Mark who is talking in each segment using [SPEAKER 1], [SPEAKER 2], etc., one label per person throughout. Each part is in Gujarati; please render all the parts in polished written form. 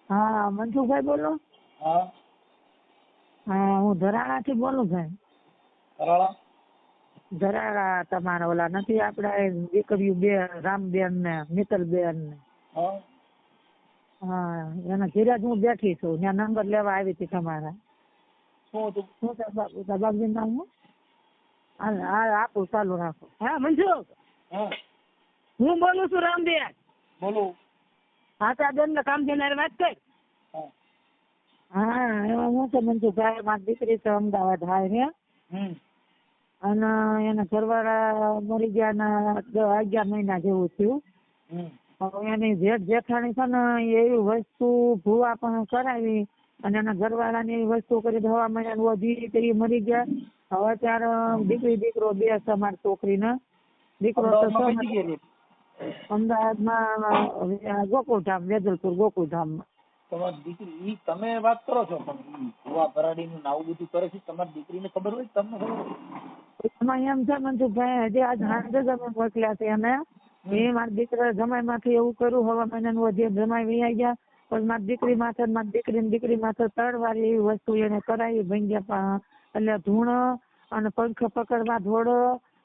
[SPEAKER 1] હા, મનસુખભાઈ બોલો?
[SPEAKER 2] હા
[SPEAKER 1] હા, હું ધરાણાથી બોલું ભાઈ.
[SPEAKER 2] કરાળા
[SPEAKER 1] ધરાણા તમારા ઓલા નથી આપડા દીકરીઓ બે રામબેન ને મિત્તલબેન ને.
[SPEAKER 2] હા
[SPEAKER 1] હા, એના ઘરે જ હું બેઠી છું. ત્યાં નંબર લેવા આવી હતી તમારા.
[SPEAKER 2] શું હતું?
[SPEAKER 1] શું છે બાપુ બાબુજી નામ હું? હા, આપું ચાલુ રાખો. હા મનસુખ,
[SPEAKER 2] હા
[SPEAKER 1] હું બોલું છું રામબેન.
[SPEAKER 2] બોલો.
[SPEAKER 1] હા બેન ને કામ થઈને વાત કર.
[SPEAKER 2] હા
[SPEAKER 1] હા, એમાં હું છે મનસુખભાઈ, મારી દીકરી છે અમદાવાદ હાય ને. અને એના ઘરવાળા મરી ગયા ના 11 મહિના જેવું થયું. હવે એની જેઠાણી છે ને એવી વસ્તુ ભૂવા પણ કરાવી અને એના ઘરવાળાને એવી વસ્તુ કરી હવા મહિના વધી મરી ગયા. હવે ત્યારે દીકરી દીકરો બે છે મારી છોકરીને. દીકરો તો અમદાવાદમાં ગોકુળધામ, વેજલપુર ગોકુળધામમાં.
[SPEAKER 2] તમારી દીકરી તમે વાત કરો છો પણ ભુવા ભરાડી નું આવું બધું કરે છે તમારી દીકરીને ખબર હોય? તમને ખબર હોય?
[SPEAKER 1] એમાં એમ છે મનસુખભાઈ, હજી આજ સાંજે જ અમે મોકલ્યા છે એને. એ મારી દીકરા જમાઈ માંથી એવું કર્યું, હવા મહિનાનું વધી જમાઈ વૈયા ગયા. પણ મારી દીકરી મારી દીકરી માથે 3 વાર એવી વસ્તુ એને કરાવી ભંગ્યા. એટલે ધૂણ અને પંખ પકડવા ધોડો.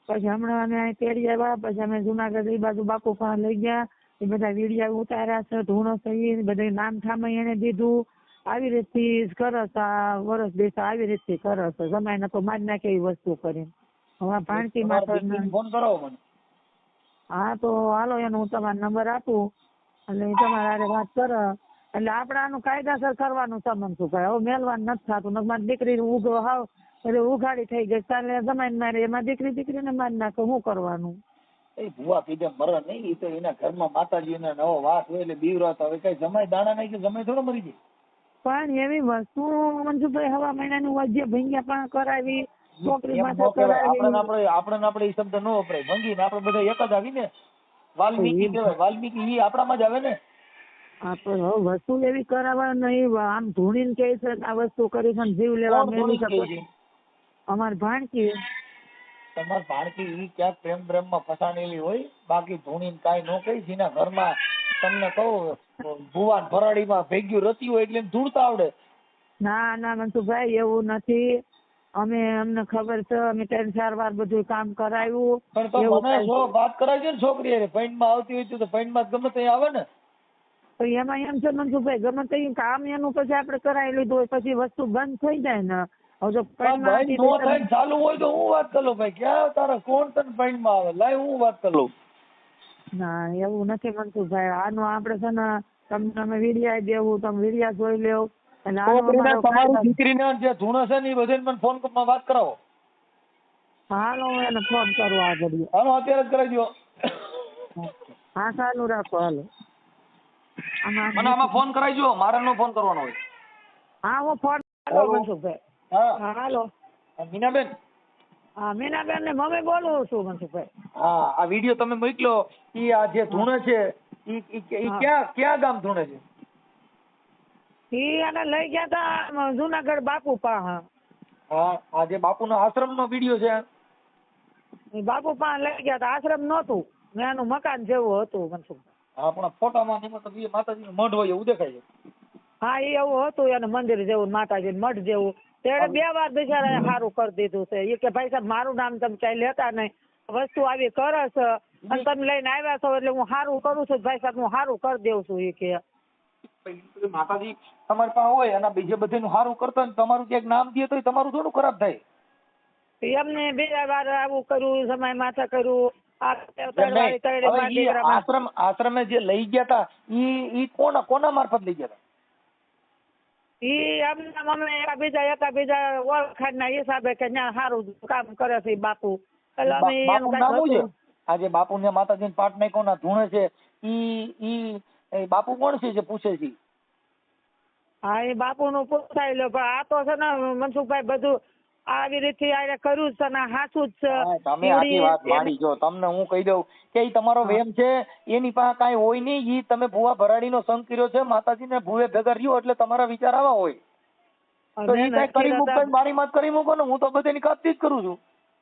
[SPEAKER 1] પછી હમણાં અમે અહીં તેડી આવ્યા, પછી અમે જુનાગઢ એ બાજુ બાપુ પાસે લઈ ગયા. એ બધા વિડીયા ઉતાર્યા છે, ધૂણો સહી બધા નામ ઠામ એને દીધું. આવી રીતથી કરે છે, વર્ષ દિવસ આવી રીતથી કરે છે. જમાઈને તો મારી નાખે એવી વસ્તુ કરી. હવે ભાણકી માથે
[SPEAKER 2] ફોન કરાવો મને.
[SPEAKER 1] હા તો હાલો, એનો હું તમારો નંબર આપું એટલે તમારા હારે વાત કરે. એટલે આપણે આનું કાયદાસર કરવાનું છે મનસુખભાઈ. હવે મેલવાનું નથી થતું. મારી દીકરી ઉઘો હાવ એટલે ઉઘાડી થઈ ગઈ, ચાલે જમાઈને મારે એમાં દીકરીને મારી નાખે. શું કરવાનું?
[SPEAKER 2] એ ભુવા કીધે મરે નહીં, એ તો એના ઘરમાં માતાજીનો નવો વાત હોય એટલે બીવરાતો. હવે કઈ જમાઈ દાણા નહીં કે જમાઈ થોડો મરી જાય.
[SPEAKER 1] પણ એવી વસ્તુ મનસુખભાઈ હવા મહિનાનું વચ્ચે ભંગ્યા પણ કરાવી, છોકરી
[SPEAKER 2] એમ
[SPEAKER 1] માથે
[SPEAKER 2] નો કહેવાય.
[SPEAKER 1] કરાવી.
[SPEAKER 2] આપણે એ શબ્દ નો વપરાય. ભંગી ને આપણે બધા એક જ આવી ને. વાલ્મીકી કહેવાય. વાલ્મીકી ઈ આપણામાં જ આવે ને.
[SPEAKER 1] હા, પણ હવે વસ્તુ એવી કરાવવા નહીં. આમ ધૂણીને કહે છે આ વસ્તુ કરી છે જીવ લેવા મેલી શકે. અમારી ભાણકી.
[SPEAKER 2] તમારી ભાણકી ઈ ક્યાંક પ્રેમ માં ફસાણેલી હોય. બાકી ધૂણીને કાંઈ નો કહી. જેના ઘરમાં તમને કહું ભુવાન ભરાડીમાં ભેગ્યું રતી હોય એટલે ધૂળતા આવડે.
[SPEAKER 1] ના ના મનસુખભાઈ, એવું નથી. અમને ખબર છે. અમે 3-4 વાર બધું કામ કરાવ્યું.
[SPEAKER 2] પણ તો મને જો વાત કરાવી છે ને છોકરી અરે પૈણમાં આવતી હોય તો પૈણમાં ગમે તે આવે ને.
[SPEAKER 1] તો એમાં એમ છે મનસુખભાઈ, ગમે તે કામ એનું પછી આપણે કરાવી લીધું હોય પછી વસ્તુ બંધ થઈ જાય ને. હવે જો
[SPEAKER 2] ચાલુ હોય તો હું વાત કરું ભાઈ. ક્યાં તારા કોણ તને પૈણમાં આવે? લાય હું વાત કરું.
[SPEAKER 1] ના એવું નથી મનસુખભાઈ. આનું આપણે છે ને તમને અમે વીડિયા દેવું, તમે વીડિયા જોઈ લેવ.
[SPEAKER 2] તમારી દીકરીને જે ધૂણો છે ને એ બધે મને ફોન માં વાત કરાવો.
[SPEAKER 1] હાલો, હું એને ફોન કરું આગળ.
[SPEAKER 2] હાલો, અત્યારે જ કરાવી દો.
[SPEAKER 1] હા, ચાલુ રાખો. હાલો,
[SPEAKER 2] મને આમાં ફોન કરાવી દો. મારે નો ફોન કરવાનો હોય.
[SPEAKER 1] હા, હું ફોન કરું મનસુખભાઈ. હા હાલો.
[SPEAKER 2] મીનાબેન.
[SPEAKER 1] હા, મીનાબેન ને મમ્મી બોલું છું મનસુખભાઈ.
[SPEAKER 2] હા, આ વિડીયો તમે મોકલો. ઈ આ જે ધૂણે છે ઈ ક્યાં ગામ ધૂણે છે?
[SPEAKER 1] ઈ એને લઈ ગયા તા જુનાગઢ બાપુ પાસે.
[SPEAKER 2] હા, આ જે બાપુનો આશ્રમનો વિડીયો છે.
[SPEAKER 1] બાપુ પાસે લઈ ગયા તા. આશ્રમ નહોતું, એનું મકાન જેવું હતું મનસુખભાઈ.
[SPEAKER 2] હા, પણ ફોટામાં એમાં તો માતાજીનું મઢ હોય એવું દેખાય છે.
[SPEAKER 1] હા, એ એવું હતું. એને મંદિર જેવું, માતાજી મઠ જેવું. તેને 2 વાર બિચારા સારું કરી દીધું છે. એ કે ભાઈ સાહેબ, મારું નામ તમે કઈ લેતા નહીં. વસ્તુ આવી કરે છે અને તમે લઈને આવ્યા છો એટલે હું સારું કરું છું. ભાઈ સાહેબ, હું સારું કરી દઉં છું. એ કે
[SPEAKER 2] માતાજી તમારી પાસે હોય અને બીજે બધેનું સારું કરતા ને તમારું ક્યાંક નામ દે તો તમારું થોડું ખરાબ થાય.
[SPEAKER 1] એમને 2 વાર આવું કર્યું, સમય માથે કર્યું.
[SPEAKER 2] આશ્રમે જે લઈ ગયા તા ઈ કોના મારફત લઈ ગયા તા?
[SPEAKER 1] ઈ અમને બીજા ઓળખાણના હિસાબે કે ત્યાં સારું કામ કરે છે બાપુ.
[SPEAKER 2] આજે બાપુ ને માતાજી પાઠ નહીં કોના ધૂણે છે ઈ બાપુ કોણ છે જે પૂછે છે?
[SPEAKER 1] હા, એ બાપુ નું પૂછાય લો. પણ આ તો છે ને મનસુખભાઈ બધું આવી રીતે આને કર્યું છે ને સાચું જ છે.
[SPEAKER 2] તમે આખી વાત માની. જો તમને હું કહી દઉં કે ઈ તમારો વેમ છે, એની પાસે કાંઈ હોય નહીં. ઈ તમે ભુવા ભરાડીનો સંગ કર્યો છે, માતાજીને ભુવે ભેગા રહ્યો એટલે તમારા વિચાર આવા હોય. તો ઈ કઈ કરી મૂકો, મારી વાત કરી મૂકો ને. હું તો બધાની કાપતી જ કરું છું.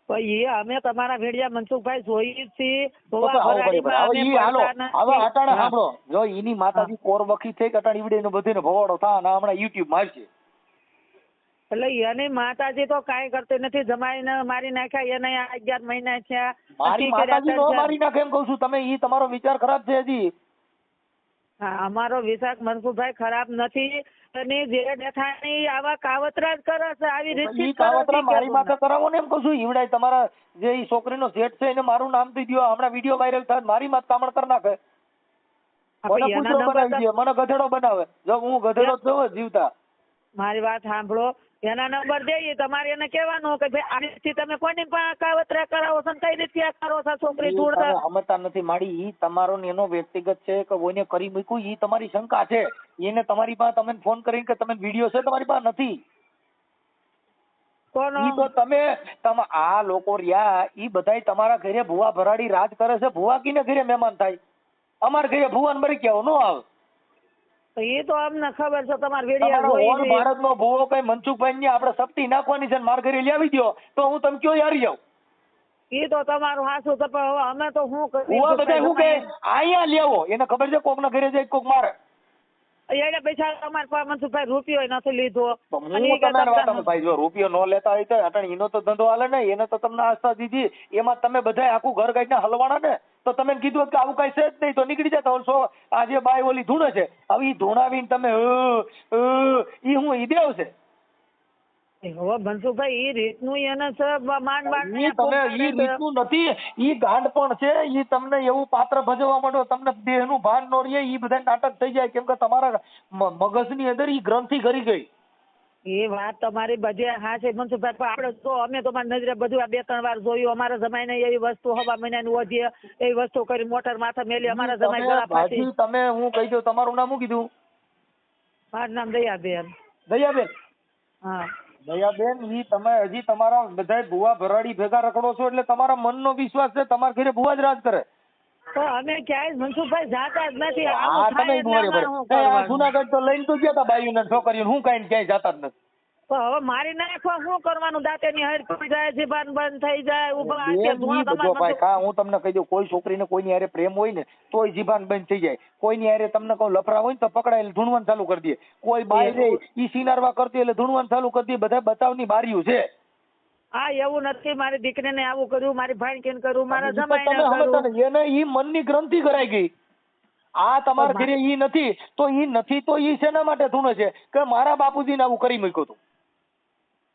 [SPEAKER 1] તો એ અમે તમારા વિડિયા મનસુખભાઈ જોઈએ જ છીએ.
[SPEAKER 2] તો આવું કરી પડે. હવે ઈ હાલો હવે અટાણે સાંભળો, જો ઈની માતાજી કોરવખી થઈ કે અટાણે ઈવડે નો બધીનો ભવાડો થા ને હમણાં યુટ્યુબ મારશે.
[SPEAKER 1] એટલે એની માતાજી તો કાંઈ કરતી નથી. જમાઈને મારી નાખ્યા, એને 11 મહિના થયા.
[SPEAKER 2] મારી માતાજી નો મારી નાખે એમ કહું છું. તમે ઈ તમારો વિચાર ખરાબ છે હજી.
[SPEAKER 1] હા, અમારો વિચાર મનસુખભાઈ ખરાબ નથી. અને જે દેખાણી આવા કાવતરા જ કરે છે, આવી રીતે
[SPEAKER 2] ઈ કાવતરા મારી માથે કરાવો ને એમ કહું છું. ઈવડાય તમારા જે ઈ છોકરીનો સેટ છે એને મારું નામ દઈ દો, હમણાં વિડીયો વાયરલ થાય મારી માથે કામણ કરી નાખે. મને કૂતરો બનાવી દે, મને ગધેડો બનાવે. જો હું ગધેડો છું જીવતા.
[SPEAKER 1] મારી વાત સાંભળો, એના નંબર દઈએ, તમારે એને કહેવાનું કે ભાઈ આવી રીતે તમે કોની કાવતરા કરાવો છો, કઈ રીતે કરો છો છોકરી જોડતા.
[SPEAKER 2] સમજતા નથી માડી. ઈ તમારો ને એનો વ્યક્તિગત છે કે કોઈને કરી મૂક્યું, ઈ તમારી શંકા છે. એને તમારી પાસે તમે ફોન કરીને કે તમે વિડીયો છે તમારી પાસે નથી. ઈ તો તમે આ લોકો રહ્યા ઈ બધાય તમારા ઘરે ભુવા ભરાડી રાજ કરે છે. ભુવા કીને ઘરે મહેમાન થાય, અમારા ઘરે ભુવાન મરી ગયા નો આવે.
[SPEAKER 1] એ તો અમને ખબર છે. તમારા વિડીયો
[SPEAKER 2] ભારત નો ભુવો કઈ મનસુખભાઈ ની આપણે શક્તિ નાખવાની છે, મારા ઘરે લાવી દો તો હું તમે કયો યાર જાવ.
[SPEAKER 1] એ તો તમારું હાસું છે, પણ હવે અમે તો શું કરીએ?
[SPEAKER 2] બધા શું કે અહીંયા લેવો, એને ખબર છે કોક ના ઘરે જાય કોક મારે.
[SPEAKER 1] એને પૈસા તમારા પાસે મનસુખભાઈ રૂપિયો નથી લીધો.
[SPEAKER 2] ભાઈ જો રૂપિયો ન લેતા હોય તો અટાણે એનો તો ધંધો હાલે ને, એને તો તમને આસ્થા દીધી, એમાં તમે બધા આખું ઘર ગાઈને હલવાના ને, તો તમે કીધું કે આવું કઈ છે જ નહીં તો નીકળી જતા. આ જે બાય ઓલી ધૂણે છે, હવે ઈ ધૂણાવીને તમે ઈ હું ઈ દેવ છે.
[SPEAKER 1] હવે મનસુખભાઈ ઈ રીતનું એને
[SPEAKER 2] તમે ઈ રીતનું નથી, ઈ ગાંડ પણ છે. ઈ તમને એવું પાત્ર ભજવવા માંડો, તમને દેહ નું ભાન નો રહે, ઈ બધા નાટક થઈ જાય. કેમ કે તમારા મગજની અંદર ઈ ગ્રંથિ કરી ગઈ.
[SPEAKER 1] એ વાત તમારી બધી હા છે મનસુખભાઈ, પણ આપણે તો અમે તો મારી નજરે બધું 2-3 વાર જોયું. અમારા જમાઈને એવી વસ્તુ હવા મહિનાની વધીએ એવી વસ્તુ કરી મોટર માથે મેલી અમારા જમાઈ ગળા ફાટી.
[SPEAKER 2] તમે હું કહી દઉં, તમારું નામ શું કીધું?
[SPEAKER 1] મારું નામ દયાબેન.
[SPEAKER 2] દયાબેન?
[SPEAKER 1] હા
[SPEAKER 2] દયાબેન, ઈ તમે હજી તમારા બધા ભુવા ભરાડી ભેગા રખડો છો એટલે તમારા મનનો વિશ્વાસ છે તમારા ઘરે ભુવા જ રાજ કરે.
[SPEAKER 1] તો અમે ક્યાંય મનસુખભાઈ જાતા જ નથી.
[SPEAKER 2] જુનાગઢ તો લઈને તો ગયા તા બાયું ને છોકરીઓ, હું કઈ ક્યાંય જાતા જ નથી.
[SPEAKER 1] તો હવે મારી નાખવા શું કરવાનું? દાંતેની હડ પડી જાય, જીભાન બંધ થઈ જાય.
[SPEAKER 2] હું તમને કહી દઉં, કોઈ છોકરીને કોઈની હારે પ્રેમ હોય ને તોય જીભાન બંધ થઈ જાય. કોઈની હારે તમને કહું લફરા હોય ને તો પકડાય એટલે ધૂણવાનું ચાલુ કરી દે. કોઈ બાઈ રે ઈ સિનારવા કરતી એટલે ધૂણવાનું ચાલુ કરી દે. બધા બતાવની બારીયું છે.
[SPEAKER 1] હા એવું નથી. મારી દીકરીને આવું કર્યું, મારી ભાઈકીને કર્યું, મારા જમાઈને કર્યું.
[SPEAKER 2] એને ઈ મનની ગ્રંથિ કરાઈ ગઈ. આ તમારા ઘરે ઈ નથી તો ઈ નથી તો ઈ શેના માટે ધૂણે છે કે મારા બાપુજીને આવું કરી મૂક્યું હતું.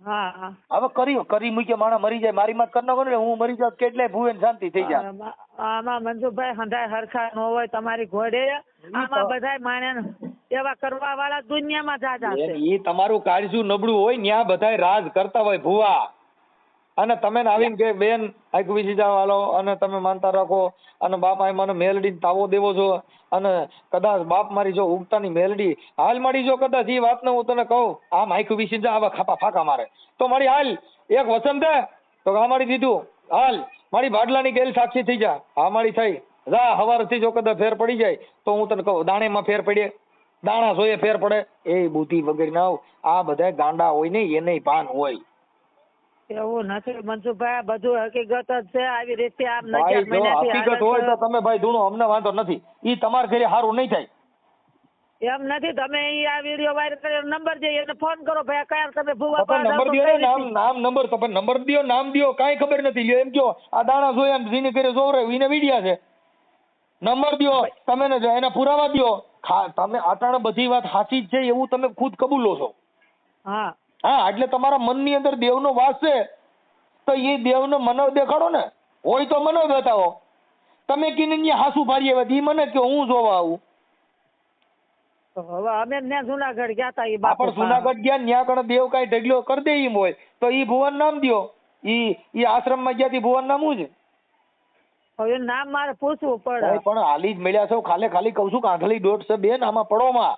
[SPEAKER 1] હા
[SPEAKER 2] હવે કરી મૂક્યો માણસ મરી જાય, મારી માત કરી નાખો ને હું મરી જાઉં કેટલાય ભુવન શાંતિ થઈ જાય.
[SPEAKER 1] આમાં મનસુખભાઈ હંધાય હરખા ન હોય તમારી ઘોડે. આમાં બધાય માણસ એવા કરવા વાળા દુનિયામાં જાજા છે.
[SPEAKER 2] ઈ તમારું કાળજું નબળું હોય ત્યાં બધાય રાજ કરતા હોય ભુવા. અને તમે આવીને કે બેન આખું વિસી જાવ હાલો અને તમે માનતા રાખો અને બાપ આ મને મેલડી તાવો દેવો છો અને કદાચ બાપ મારી જો ઉગતાની મેલડી હાલ મારી જો કદાચ એ વાતને હું તને કહું આમ આખું વિસી જા આવા ખાપા ફાકા મારે તો મારી હાલ એક વચન દે તો આ મારી દીધું હાલ મારી ભાડલાની ગેલ સાક્ષી થઈ જા. હા મારી થઈ જા હવારથી જો કદાચ ફેર પડી જાય તો હું તને કહું દાણેમાં ફેર પડે, દાણા જોઈએ ફેર પડે. એ બુદ્ધિ વગેરે ના આ બધા ગાંડા હોય ને એને ભાન હોય.
[SPEAKER 1] એવું નથી મનસુખભાઈ, બધું હકીકત જ છે. આવી રીતે આમ
[SPEAKER 2] હકીકત હોય તો તમે ભાઈ ધૂણો, અમને વાંધો નથી. ઈ તમારા ઘરે સારું નહીં થાય
[SPEAKER 1] એમ નથી. તમે આ વિડીયો વાયરલ કર્યો નંબર દે એને ફોન કરો ભાઈ કયા તમે ભુવા
[SPEAKER 2] નંબર દો ને નામ નંબર તો નંબર દો નામ દો કાંઈ ખબર નથી. લ્યો એમ કયો આ દાણા જોયા જીને ઘરે જોવરાય એને વિડિયા છે. નંબર દો તમે ને એના પુરાવા દો. તમે અટાણે બધી વાત સાચી જ છે એવું તમે ખુદ કબૂલો છો.
[SPEAKER 1] હા
[SPEAKER 2] એટલે તમારા મનની અંદર દેવનો વાસ છે તો એ દેવનો મનવ દેખાડો ને. હોય તો મનવ બતાવો. તમે કીને હાસુ ભારી આવે એ મને કયો હું જોવા આવું.
[SPEAKER 1] હવે અમે ત્યાં જુનાગઢ ગયા તા એ બાપા
[SPEAKER 2] જુનાગઢ ગયા ત્યાં કણે દેવ કઈ ઢગલો કરી દે એમ હોય તો ઈ ભુવન નામ દો. ઈ આશ્રમ માં ગયા ભુવન નામ શું છે?
[SPEAKER 1] હવે નામ મારે પૂછવું પડે.
[SPEAKER 2] પણ હાલી જ મળ્યા છો ખાલી કઉ છું કે આંધળી દોઢ છે બેન આમાં પડોમાં.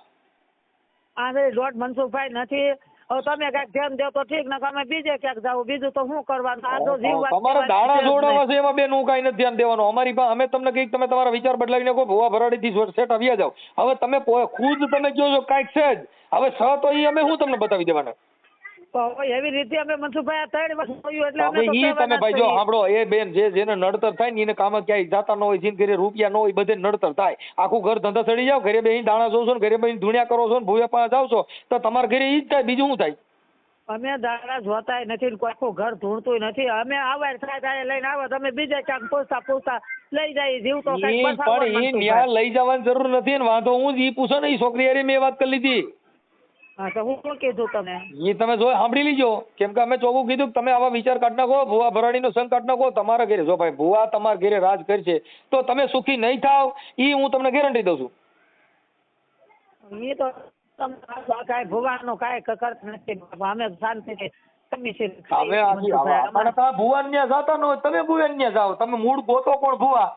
[SPEAKER 1] આંધળી દોઢ મનસુખભાઈ નથી. હવે તમે કઈક ધ્યાન દો તો ઠીક ને અમે બીજે ક્યાંક જાવ બીજું તો શું કરવાનું? આ તો જીવ
[SPEAKER 2] તમારે દાણા જોડાવા છે એમાં બેન હું કઈ નથી ધ્યાન દેવાનું. અમારી પાસે અમે તમને કઈક તમે તમારા વિચાર બદલાવીને કહો ભુવા ભરાડી થી સેટ આવ્યા જાવ. હવે તમે ખુદ તમે કહો છો કઈક છે જ હવે છ તો એ અમે શું તમને બતાવી દેવાના?
[SPEAKER 1] તો હવે એવી રીતે અમે મનસુખભાઈ આ 3 વર્ષ જોયું એટલે અમે
[SPEAKER 2] હવે
[SPEAKER 1] તો
[SPEAKER 2] ઈ તમે
[SPEAKER 1] કહેવાના જ
[SPEAKER 2] ભાઈ જો
[SPEAKER 1] છીએ.
[SPEAKER 2] સાંભળો, એ બેન જેને નડતર થાય ને એને કામ ક્યાંય જાતા ન હોય, જીન ઘરે રૂપિયા ન હોય, બધે નડતર થાય. આખું ઘર ધંધા ચડી જાવ, ઘરે બેહીને દાણા જોશો ને ઘરે બેહીને ધૂણ્યા કરો છો ને ભૂયા પાસે જાવ છો તો તમારા ઘરે ઈ જ થાય, બીજું શું થાય?
[SPEAKER 1] અમે દાડા જોતાય નથી ને કોઈ આખું ઘર ધૂણતું નથી. અમે આવાર થાય ત્યારે લઈને આવો તમે બીજે ક્યાંક પૂછતા લઈ જાય જીવ તો
[SPEAKER 2] ઈ
[SPEAKER 1] કઈક
[SPEAKER 2] પણ ઈ ન્યા લઈ જવાની જરૂર નથી ને વાંધો હું જ ઈ પૂછો ને ઈ છોકરી હારે મેં વાત કરી લીધી.
[SPEAKER 1] હા તો હું શું કીધું તમે?
[SPEAKER 2] ઈ તમે જો સાંભળી લીજો, કેમ કે અમે ચોખ્ખું કીધું કે તમે આવા વિચાર કાઢ નાખો, ભુવા ભરાડીનો સંગ કાઢ નાખો તમારા ઘરે. જો ભાઈ ભુવા તમારા ઘરે રાજ કરશે તો તમે સુખી નહીં થાવ, ઈ હું તમને ગેરંટી દઉં છું.
[SPEAKER 1] એ તો કાંઈ ભુવાનું કાંઈ કરત નથી. અમે શાંતિથી
[SPEAKER 2] હવે આપણે તમે ભુવાન ન્યા જાતા ન હોય, તમે ભુવાન ન્યા જાઓ. તમે મૂળ ગોતો કોણ ભુવા?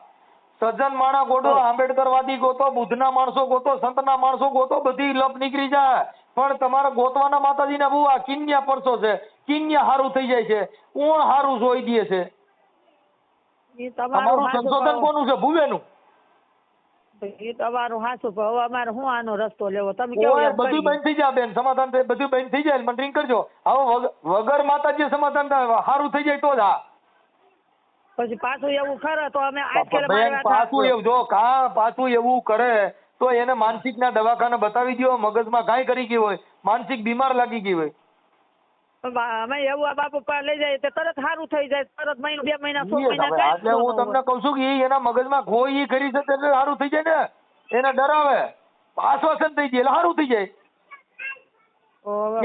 [SPEAKER 2] સજ્જન માણા ગોતો, આંબેડકરવાદી ગોતો, બુદ્ધના માણસો ગોતો, સંતના માણસો ગોતો, બધી લપ નીકળી જાય. પણ તમારા ગોતવાના માતાજીના ભુવા કિન્યા પરસો છે, કિન્યા હારું થઈ જાય છે, કોણ હારું જોઈ દે છે? તમારું સંશોધન કોનું છે? ભુવેનું.
[SPEAKER 1] એ તમારું હાચું, હવે અમારે શું આનો રસ્તો લેવો? તમે કેવું
[SPEAKER 2] બધું બંધ થઈ જાય બેન, સમાધાન થાય, બધું બંધ થઈ જાય. મને રિંગ કરજો. હવે વગર માતાજી સમાધાન થાય સારું થઈ જાય તો જ. હા
[SPEAKER 1] પછી પાછું એવું કરે તો અમે
[SPEAKER 2] પાછું એવું જો પાછું એવું કરે તો એને માનસિક ના દવાખાને બતાવી દો. મગજમાં કાંઈ કરી ગયું હોય, માનસિક બીમાર લાગી ગઈ હોય,
[SPEAKER 1] અમે એવું બાપુ પાસે લઈ જાય તો તરત સારું થઈ જાય. તરત મહિનો 2 મહિના 6 મહિના
[SPEAKER 2] એટલે હું તમને કઉ છું કે એના મગજમાં કોઈ કરી શકે એટલે સારું થઈ જાય ને. એને ડરાવે, આશ્વાસન થઈ જાય એટલે સારું થઈ જાય.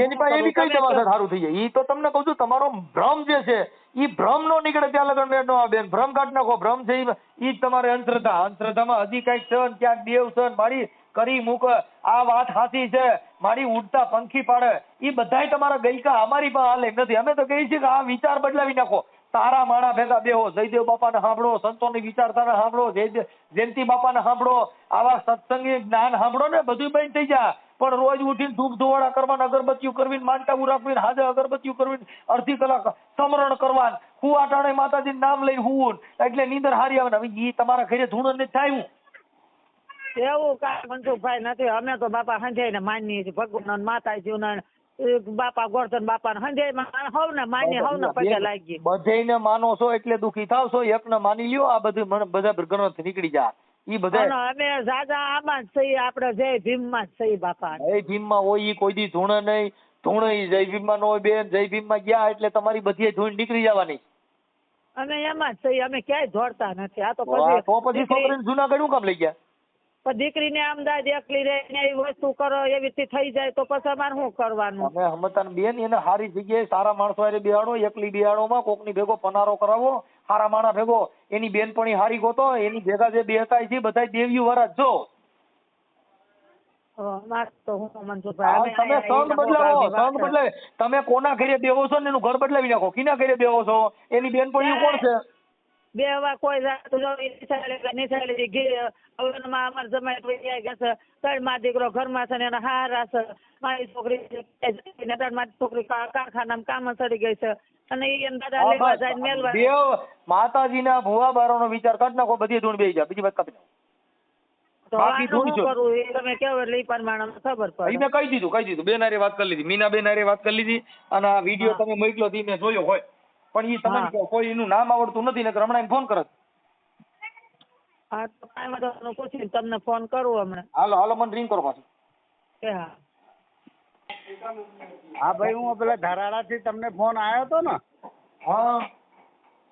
[SPEAKER 2] એની પાસે એવી કઈ દવા છે સારું થઈ જાય? ઈ તો તમને કઉ છું તમારો ભ્રમ જે છે ઈ ભ્રમ નો નીકળે ત્યાં લગન મેળ નો આવે બેન. ભ્રમ કાઢ નાખો. ભ્રમ છે ઈ જ તમારે અંધશ્રદ્ધા. અંધશ્રદ્ધામાં હજી કઈક છે ને ક્યાંક દેવ છે મારી કરી મૂક, આ વાત સાચી છે મારી ઉડતા પંખી પાડે, ઈ બધાય તમારા ગઈકા અમારી પાસે હાલે નથી. અમે તો કહીએ છીએ કે આ વિચાર બદલાવી નાખો. તારા માણા ભેગા બેહો, જયદેવ બાપાને સાંભળો, સંતોની વિચારધારા સાંભળો, જયંતિ બાપાને સાંભળો, આવા સત્સંગી જ્ઞાન સાંભળો ને બધું બંધ થઈ જાય. પણ રોજ ઉઠીને ધૂપ ધુવાડા કરવાના, અગરબત્તીઓ કરવીને, માનટાવું રાખવીને, હાજે અગરબત્તીઓ કરવીને, અડધી કલાક સમરણ કરવાન, કુવાટાણે માતાજીનું નામ લઈને હુવું એટલે નીંદર હારી આવે. હવે ઈ તમારા ઘરે ધૂણ ને થાય
[SPEAKER 1] એવું કાંઈ મનસુખભાઈ નથી. અમે તો બાપા સંજયને માનીએ છીએ, ભગવાન માતાજીને, બાપા ગોરધન બાપાને સંજય હવને માનીએ, હવને પગે લાગી.
[SPEAKER 2] બધેને માનો છો એટલે દુખી થાવ છો. એકને માની લ્યો, આ બધું બધા ગ્રંથ નીકળી જાય. ઈ બધા
[SPEAKER 1] અમે જાજા આમાં જ છીએ, આપણે જય ભીમમાં જ છીએ બાપા.
[SPEAKER 2] જય ભીમમાં હોય ઈ કોઈ દી ધૂણે નહીં. ધૂણે જય ભીમમાં ન હોય બેન. જય ભીમમાં ગયા એટલે તમારી બધી ધૂણ નીકળી જવાની.
[SPEAKER 1] અમે એમાં જ છીએ, અમે ક્યાંય જોડતા નથી. આ તો
[SPEAKER 2] પછી છોકરીને જુનાગઢ હું કામ લઈ ગયા?
[SPEAKER 1] દીકરીને અમદાવાદ એકલી રહીને એ વસ્તુ કરો એવી રીતે થઈ જાય તો પછી અમારે શું કરવાનું?
[SPEAKER 2] અમે હમતાન બેન એને સારી જગ્યાએ સારા માણસો હારે બેહાડો. એકલી બેહાડોમાં કોકની ભેગો પનારો કરાવો, સારા માણા ભેગો એની બેનપણી હારી ગોતો, એની ભેગા જે બેહતા છે બધા દેવીઓ વાળા જો. તમે સંગ બદલાવો, સંગ બદલાવે. તમે કોના ઘરે બેહો છો ને એનું ઘર બદલાવી નાખો. કિના ઘરે બેહો છો એની બેનપણીઓ કોણ છે?
[SPEAKER 1] બે વાર કોઈ અમારા જમાઈ ગયા છે, ત્રણ દીકરો ઘરમાં છે ને એના હારા છે. મારી છોકરી કારખાનામાં કામ ચડી ગઈ છે અને એ દાદા લેવા જાય મેલવા.
[SPEAKER 2] માતાજીના ભુવા બારોનો વિચાર કાઢ નાખો, બધી ધૂણ બેહી જાય. બીજી વાત કાપી નાખો.
[SPEAKER 1] તમે કેવો એટલે એ પ્રમાણે ખબર પડે.
[SPEAKER 2] મેં કહી દીધું બેન હારે વાત કરી લીધી, મીના બેન હારે વાત કરી લીધી. અને આ વિડીયો તમે મોકલો મેં જોયો હોય પણ ઈ તમને કોઈ એનું નામ આવડતું નથી ને હમણાં ફોન કરત.
[SPEAKER 1] હા તો કાંઈ વાંધો પૂછી તમને ફોન કરું હમણાં.
[SPEAKER 2] હાલો મને રિંગ કરો પાછું.
[SPEAKER 1] હા
[SPEAKER 3] હા ભાઈ, હું પેલા ધરાડા થી તમને ફોન આવ્યો હતો ને?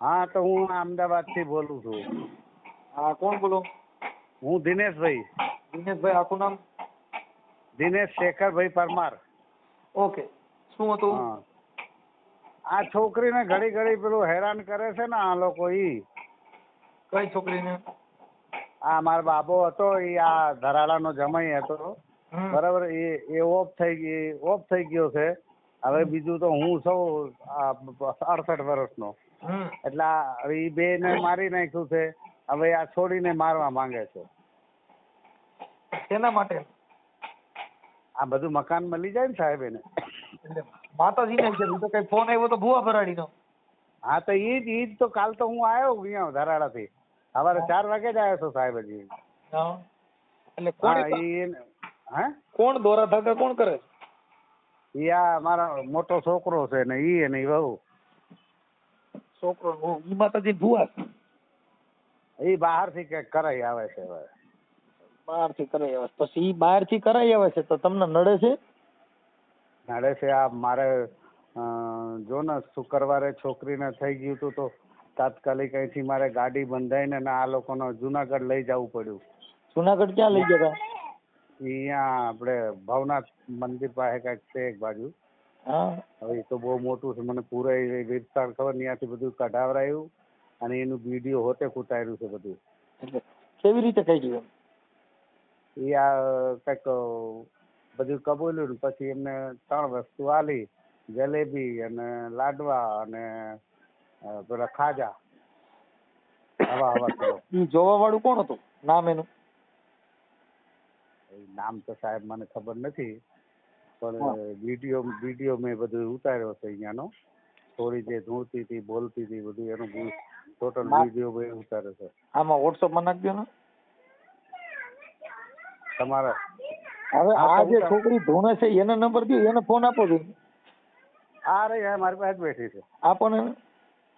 [SPEAKER 3] હા તો હું અમદાવાદ થી બોલું છું.
[SPEAKER 2] હા કોણ બોલો?
[SPEAKER 3] હું દિનેશભાઈ.
[SPEAKER 2] દિનેશભાઈ આખું નામ?
[SPEAKER 3] દિનેશ શેખરભાઈ પરમાર.
[SPEAKER 2] ઓકે, શું હતું?
[SPEAKER 3] આ છોકરીને ઘડી ઘડી પેલું હેરાન કરે છે ને આ લોકો. ઈ
[SPEAKER 2] કઈ છોકરીને?
[SPEAKER 3] આ મારો બાબો હતો, ઈ આ ધરાડાનો જમાઈ હતો, બરાબર. એ ઓફ થઈ ગયો છે. હવે બીજું તો હું સૌ 68 વર્ષનો, એટલે એ બે ને મારી નાખ્યું છે. હવે આ છોડીને મારવા માંગે છે.
[SPEAKER 2] શેના માટે?
[SPEAKER 3] આ બધું મકાન મળી જાય ને સાહેબ એને.
[SPEAKER 2] માતાજી ને તો કઈ ફોન આવ્યો તો ભુવા ભરાડીનો?
[SPEAKER 3] હા તો ઈ જ તો કાલ તો હું આવ્યો અહીંયા ધરાડા થી, સવારે 4 વાગે જ આવ્યો છું સાહેબ. હજી એટલે કોણ દોરા ધાગા કોણ કરે? ઈ આ મારો મોટો છોકરો છે ને ઈ અને ઈ વહુ.
[SPEAKER 2] છોકરો ઈ માતાજી ભુવા
[SPEAKER 3] ઈ બહાર થી કઈક કરાઈ આવે છે હવે.
[SPEAKER 2] બહાર થી કરાઈ આવે પછી ઈ બહાર થી કરાઈ આવે છે તો તમને નડે છે?
[SPEAKER 3] નડે છે. આ મારે જો ને શુક્રવારે છોકરીને થઈ ગયું હતું તો તાત્કાલિક અહીંથી મારે ગાડી બંધાઈને ને આ લોકોને જુનાગઢ લઈ જવું પડ્યું.
[SPEAKER 2] જુનાગઢ ક્યાં લઈ ગયા હતા?
[SPEAKER 3] અહીંયા આપણે ભવનાથ મંદિર પાસે કઈક છે એક બાજુ.
[SPEAKER 2] હા
[SPEAKER 3] હવે એ તો બહુ મોટું છે, મને પૂરા વિસ્તાર ખબર ને, ત્યાંથી બધું કઢાવરાયું અને એનું વિડીયો હોતે ઉતાર્યું છે બધું.
[SPEAKER 2] એટલે કેવી રીતે કહી ગયું?
[SPEAKER 3] એ આ કઈક બધું કબૂલ્યું ને પછી એમને 3 વસ્તુ આલી, જલેબી અને લાડવા અને પેલા ખાજા. હવા કરો.
[SPEAKER 2] ઈ જોવા વાળું કોણ હતું? નામ એનું?
[SPEAKER 3] નામ તો સાહેબ મને ખબર નથી, પણ વિડીયો મેં બધું ઉતાર્યો છે અહીંયાનો. થોડી જે ધૂળતી હતી બોલતી હતી બધું એનું ટોટલ વિડીયો મેં ઉતાર્યો છે.
[SPEAKER 2] આમાં વોટ્સઅપ માં નાખજો ને
[SPEAKER 3] તમારે.
[SPEAKER 2] હવે આ જે છોકરી ધૂણે છે એનો નંબર દો, એને ફોન આપો છો.
[SPEAKER 3] આ રહી મારી પાસે બેઠી છે.
[SPEAKER 2] આપો ને.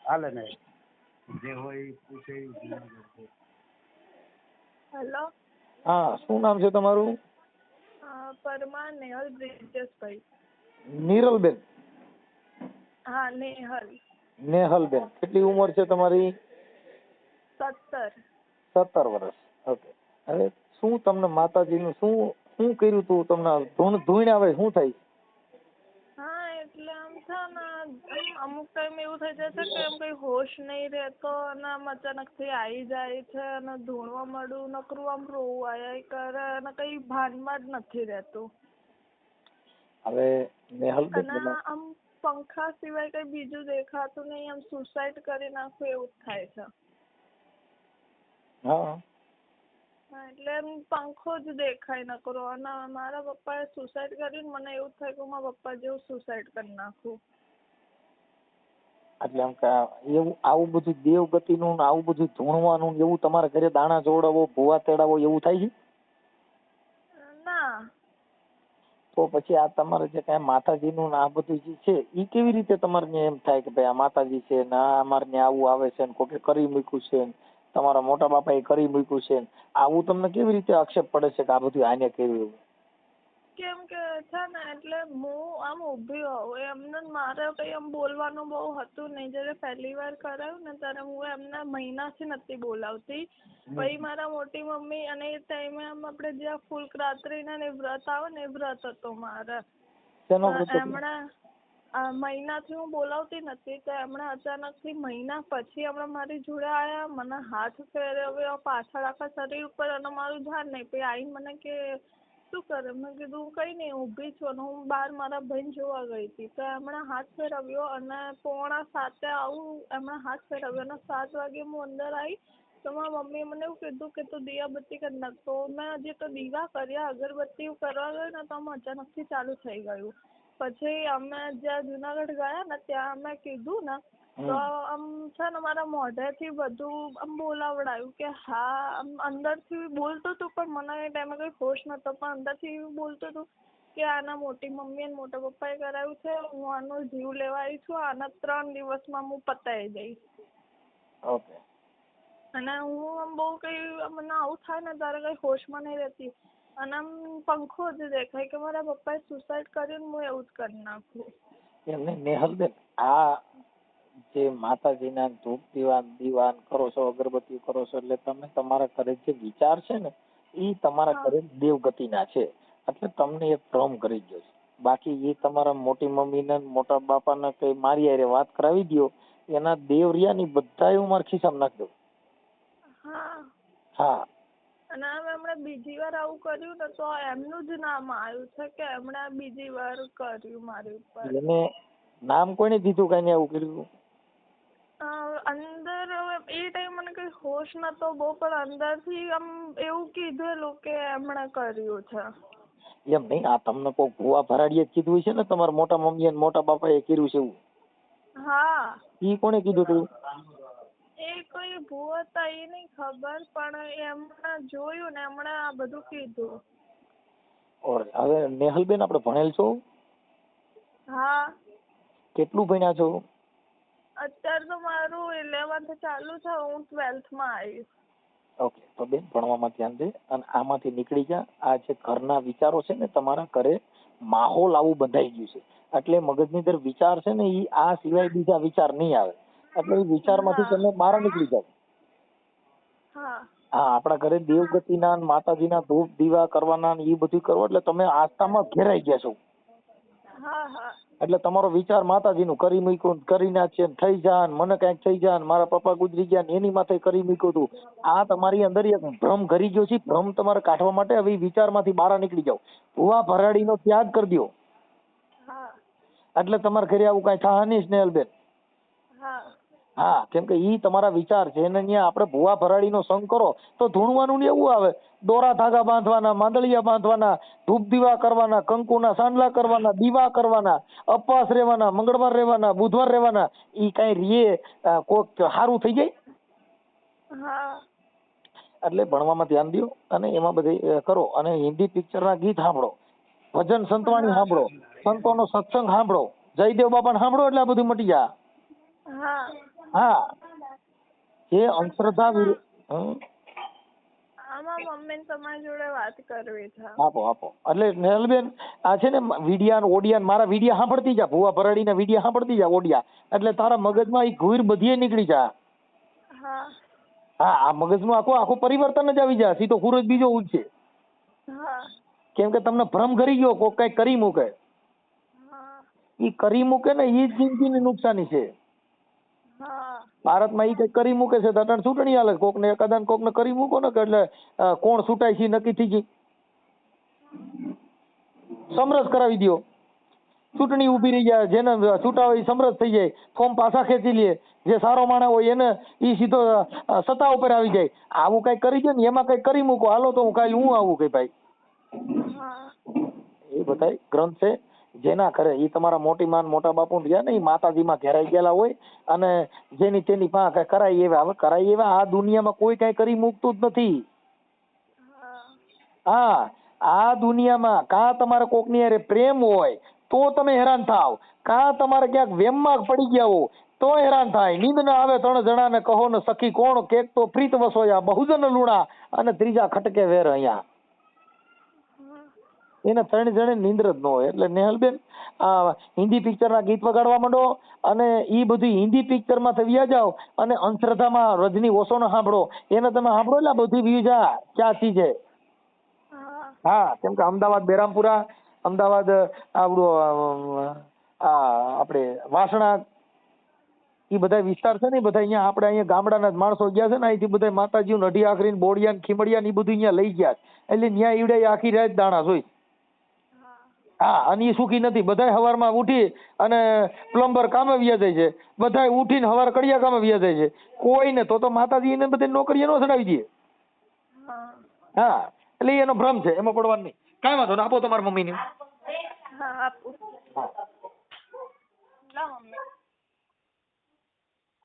[SPEAKER 3] હાલે ને જે હોય પૂછે.
[SPEAKER 4] હેલો.
[SPEAKER 2] હા, શું નામ છે તમારું?
[SPEAKER 4] પરમાર નેહલ બ્રિજેશભાઈ.
[SPEAKER 2] નીરલબેન?
[SPEAKER 4] હા, નેહલ.
[SPEAKER 2] નેહલબેન. કેટલી ઉંમર છે તમારી?
[SPEAKER 4] 17.
[SPEAKER 2] 17 વર્ષ. ઓકે. હવે શું તમને માતાજીનું શું કર્યું તું? તમને ધૂણ આવે શું થાય?
[SPEAKER 4] હા, એટલે આમ છે ને અમુક ટાઈમ એવું થઈ જાય છે કે એમ કઈ હોશ નહીં રહેતો અને આમ અચાનક થી આવી જાય છે અને ધૂણવા મળું, નકરું આમ રોવું આયા કરે અને કઈ ભાનમાં જ નથી રહેતું.
[SPEAKER 2] હવે નેહલબેન
[SPEAKER 4] અને આમ પંખા સિવાય કઈ બીજું દેખાતું નહીં, આમ સુસાઇડ કરી નાખું એવું જ થાય છે.
[SPEAKER 2] હા,
[SPEAKER 4] એટલે એમ પંખો જ દેખાય ન કરો અને મારા પપ્પાએ સુસાઇડ કર્યું, મને એવું થાય કે મારા પપ્પા જેવું સુસાઇડ કરી નાખું.
[SPEAKER 2] એટલે આમ કે એવું આવું બધું દેવગતિનું ને આવું બધું ધૂણવાનું એવું તમારા ઘરે દાણા જોડાવો, ભૂવા તેડાવો એવું થાય છે?
[SPEAKER 4] ના.
[SPEAKER 2] તો પછી આ તમારે જે કાંઈ માતાજીનું ને આ બધું જે છે એ કેવી રીતે તમારે એમ થાય કે ભાઈ આ માતાજી છે ને આ અમારે ત્યાં આવું આવે છે ને કોકે કરી મૂક્યું છે ને તમારા મોટા બાપાએ કરી મૂક્યું છે, આવું તમને કેવી રીતે આક્ષેપ પડે છે કે આ બધું આને કર્યું?
[SPEAKER 4] કેમ કે છે ને એટલે હું આમ ઊભી હોઉં એમને, મારે કઈ આમ બોલવાનું બહુ હતું નહીં. જયારે પહેલી વાર કરાયું ને ત્યારે હું એમને મહિનાથી નથી બોલાવતી. પછી મારા મોટી મમ્મી અને એ ટાઈમે આમ આપણે જ્યાં ફૂલક્રાંતિના ને વ્રત આવે ને એ વ્રત હતો મારે. એમણે મહિનાથી હું બોલાવતી નથી તો એમણે અચાનકથી મહિના પછી હમણાં મારી જોડે આવ્યા, મને હાથ ફેરવ્યો પાછળ આખા શરીર ઉપર અને મારું ધ્યાન નહીં. પછી આવીને મને કે શું કરે? મેં કીધું કઈ નહીં, ઊભી છું અને હું બહાર મારા ભાઈને જોવા ગઈ હતી. તો એમણે હાથ ફેરવ્યો અને 6:45 આવું એમણે હાથ ફેરવ્યો અને 7 વાગે હું અંદર આવી તો મારા મમ્મીએ મને એવું કીધું કે તું દીવાબત્તી કરી નાખ. તો મેં હજી તો દીવા કર્યા, અગરબત્તી કરવા ગઈ ને તો આમ અચાનકથી ચાલુ થઈ ગયું. પછી અમે જ્યાં જુનાગઢ ગયા ને ત્યાં અમે કીધું ને તો આમ છે ને મારા મોઢેથી બધું આમ બોલાવડાયું કે હા, આમ અંદરથી બોલતું હતું પણ મને એ ટાઈમે કઈ હોશ નતો, પણ અંદરથી એવું બોલતું હતું કે આના મોટી મમ્મી અને મોટા પપ્પાએ કરાવ્યું છે, હું આનો જીવ લેવા આવી છું, આના 3 દિવસમાં હું પતાવી દઈશ.
[SPEAKER 2] ઓકે.
[SPEAKER 4] અને હું આમ બહુ કઈ મને આવું થાય ને ત્યારે કઈ હોશમાં નહીં રહેતી અને આમ પંખો જ દેખાય કે મારા પપ્પાએ સુસાઇડ કર્યું ને હું એવું જ કરી નાખું.
[SPEAKER 2] એમને નેહલબેન આ જે માતાજીના ધૂપ દીવાન કરો છો, અગરબત્તી કરો છો એટલે તમે તમારા ઘરે જે વિચાર છે ને એ તમારા ઘરે દેવગતિના છે એટલે તમને એક ભ્રમ કરી ગયો છે. બાકી એ તમારા મોટી મમ્મીને મોટા બાપાને કઈ મારી હારે વાત કરાવી દો, એના દેવ રિયાની બધા હું મારા ખિસ્સામાં નાખી દઉં. હા.
[SPEAKER 4] અને એમણે બીજી વાર આવું કર્યું ને તો એમનું જ નામ આવ્યું છે કે એમણે બીજી વાર કર્યું મારી ઉપર.
[SPEAKER 2] એને નામ કોને દીધું કઈ આવું કર્યું?
[SPEAKER 4] અંદર એ ટાઈમ મને કઈ હોશ નતો બહુ, પણ અંદરથી આમ એવું કીધેલું કે એમણે કર્યું છે.
[SPEAKER 2] એમ નહીં, આ તમને કોઈ ભુવા ભરાડીએ કીધું છે ને તમારા મોટા મમ્મી અને મોટા બાપાએ કર્યું છે એવું?
[SPEAKER 4] હા.
[SPEAKER 2] ઈ કોને કીધું તું?
[SPEAKER 4] એ કોઈ ભૂવો હતા એ નહીં ખબર, પણ એમણે જોયું ને એમણે આ બધું કીધું.
[SPEAKER 2] હવે નેહલબેન આપણે ભણેલ છો?
[SPEAKER 4] હા
[SPEAKER 2] કેટલું ભણ્યા છો?
[SPEAKER 4] અત્યારે તો મારું 11th ચાલુ છે, હું 12th માં આવીશ.
[SPEAKER 2] ઓકે, તો બેન ભણવામાં ધ્યાન દે અને આમાંથી નીકળી જા. આ જે ઘરના વિચારો છે ને, તમારા ઘરે માહોલ આવું બંધાઈ ગયું છે એટલે મગજની અંદર વિચાર છે ને એ આ સિવાય બીજા વિચાર નહીં આવે, એટલે એ વિચારમાંથી તમે બહાર નીકળી જાવ.
[SPEAKER 4] હા
[SPEAKER 2] હા, આપણા ઘરે દેવગતિના માતાજીના ધૂપ દીવા કરવાના એ બધું કરો એટલે તમે આસ્થામાં ઘેરાઈ ગયા છો.
[SPEAKER 4] હા હા
[SPEAKER 2] એટલે તમારો વિચાર માતાજીનું કરી મૂક્યું, કરી નાખશે, થઈ જા, મને કઈક થઈ જા, મારા પપ્પા ગુજરી ગયા ને એની માથે કરી મૂક્યું હતું. આ તમારી અંદર એક ભ્રમ ઘરી ગયો છે. ભ્રમ તમારે કાઢવા માટે હવે વિચારમાંથી બહાર નીકળી જાવ. ભૂવા ભરાડીનો ત્યાગ કરી દો
[SPEAKER 4] હા
[SPEAKER 2] એટલે તમારે ઘરે આવું કઈ થાય નહીં સ્નેહલબેન.
[SPEAKER 4] હા
[SPEAKER 2] હા, કેમ કે ઈ તમારા વિચાર છે ને અહીંયા આપણે ભૂવા ભરાડીનો સંગ કરો તો ધૂણવાનું ને એવું આવે. દોરા ધાગા બાંધવાના, માંદળિયા બાંધવાના, ધૂપ દીવા કરવાના, કંકુના સાંડલા કરવાના, દીવા કરવાના, ઉપવાસ રહેવાના, મંગળવાર રહેવાના, બુધવાર રહેવાના. ઈ કઈ રીએ કોક સારું થઈ જાય?
[SPEAKER 4] હા
[SPEAKER 2] એટલે ભણવામાં ધ્યાન દો અને એમાં બધે કરો. અને હિન્દી પિક્ચરના ગીત સાંભળો, ભજન સંતવાણી સાંભળો, સંતોનો સત્સંગ સાંભળો, જયદેવ બાપાને સાંભળો એટલે આ બધું મટી જાય.
[SPEAKER 4] હા
[SPEAKER 2] હા, જે અંધશ્રદ્ધા
[SPEAKER 4] આમાં મમ્મીને તમારી જોડે વાત કરવી છે.
[SPEAKER 2] આપો આપો. એટલે નેહલબેન આ છે ને વિડિયા ઓડિયા મારા વિડિયા સાંભળતી જા, ભૂવા ભરાડીના વિડિયા સાંભળતી જા ઓડિયા, એટલે તારા મગજમાં એ ઘુર બધીએ નીકળી જાય.
[SPEAKER 4] હા
[SPEAKER 2] હા, આ મગજનું આખું પરિવર્તન જ આવી જાય. સીધો ખૂર જ બીજો ઉઠશે.
[SPEAKER 4] હા
[SPEAKER 2] કેમ કે તમને ભ્રમ કરી ગયો કોક કઈ કરી મૂકે.
[SPEAKER 4] હા
[SPEAKER 2] ઈ કરી મૂકે ને ઈ જ જિંદગીની નુકસાની છે.
[SPEAKER 4] હા
[SPEAKER 2] ભારતમાં ઈ કઈ કરી મૂકે છે તો અટાણે ચૂંટણી હાલે. કોકને કદાચ કોકને કરી મૂકો ને એટલે કોણ ચૂંટાય છે નક્કી થઈ ગઈ. સમરસ કરાવી દો, ચૂંટણી ઉભી રહી જાય, જેને ચૂંટાવે એ સમરસ થઈ જાય, ફોર્મ પાછા ખેંચી લે, જે સારો માણસ હોય એને ઈ સીધો સત્તા ઉપર આવી જાય. આવું કઈ કરી દે ને એમાં કઈ કરી મૂકો, હાલો તો હું કાલે હું આવું કે ભાઈ. એ બધા ગ્રંથ છે જેના કરે એ તમારા મોટી માન મોટા બાપુ રહ્યા ને એ માતાજીમાં ઘેરાઈ ગયેલા હોય અને જેની તેની પાસે કરાય એવા. હવે કરાય એવા આ દુનિયામાં કોઈ કઈ કરી મૂકતું જ નથી. હા, આ દુનિયામાં કાં તમારે કોકની હારે પ્રેમ હોય તો તમે હેરાન થાવ, કાં તમારે ક્યાંક વેમમાં પડી ગયા હો તો હેરાન થાય. નીંદ ના આવે 3 જણાને કહો ને સખી કોણ, કેક તો પ્રીત વસોયા બહુજન લુણા, અને ત્રીજા ખટકે વેર અહીંયા. એને 3 જણે નીંદર જ ન હોય. એટલે નેહલબેન આ હિન્દી પિક્ચરના ગીત વગાડવા માંડો અને ઈ બધી હિન્દી પિક્ચરમાં થયા જાવ અને અંધશ્રદ્ધામાં રજની ઓશોને સાંભળો. એને તમે સાંભળો એટલે બધી વ્યુજા ક્યાં ચીજ છે. હા, કેમ કે અમદાવાદ બેરામપુરા, અમદાવાદ આપણું આપણે વાસણા એ બધા વિસ્તાર છે ને બધા અહીંયા આપણે અહીંયા ગામડાના જ માણસો ગયા છે ને અહીંથી બધા માતાજીઓ અઢી આખરી બોડિયા ને ખીમડિયા ને એ બધું અહીંયા લઈ ગયા એટલે ત્યાં ઈવડે આખી રાત દાણા જોઈ. હા, અને એ સુખી નથી. બધા સવારમાં ઉઠી અને પ્લમ્બર કામે વ્યા જાય છે, બધા ઉઠીને સવાર કડિયા કામે વ્યા જાય છે. કોઈને તો માતાજી એને બધે નોકરીએ ન ચડાવી દે. હા, એટલે એનો ભ્રમ છે, એમાં પડવાનું નહીં. કાંઈ વાંધો ને, આપો તમારા મમ્મીને.
[SPEAKER 4] હા આપું. લા મમ્મી.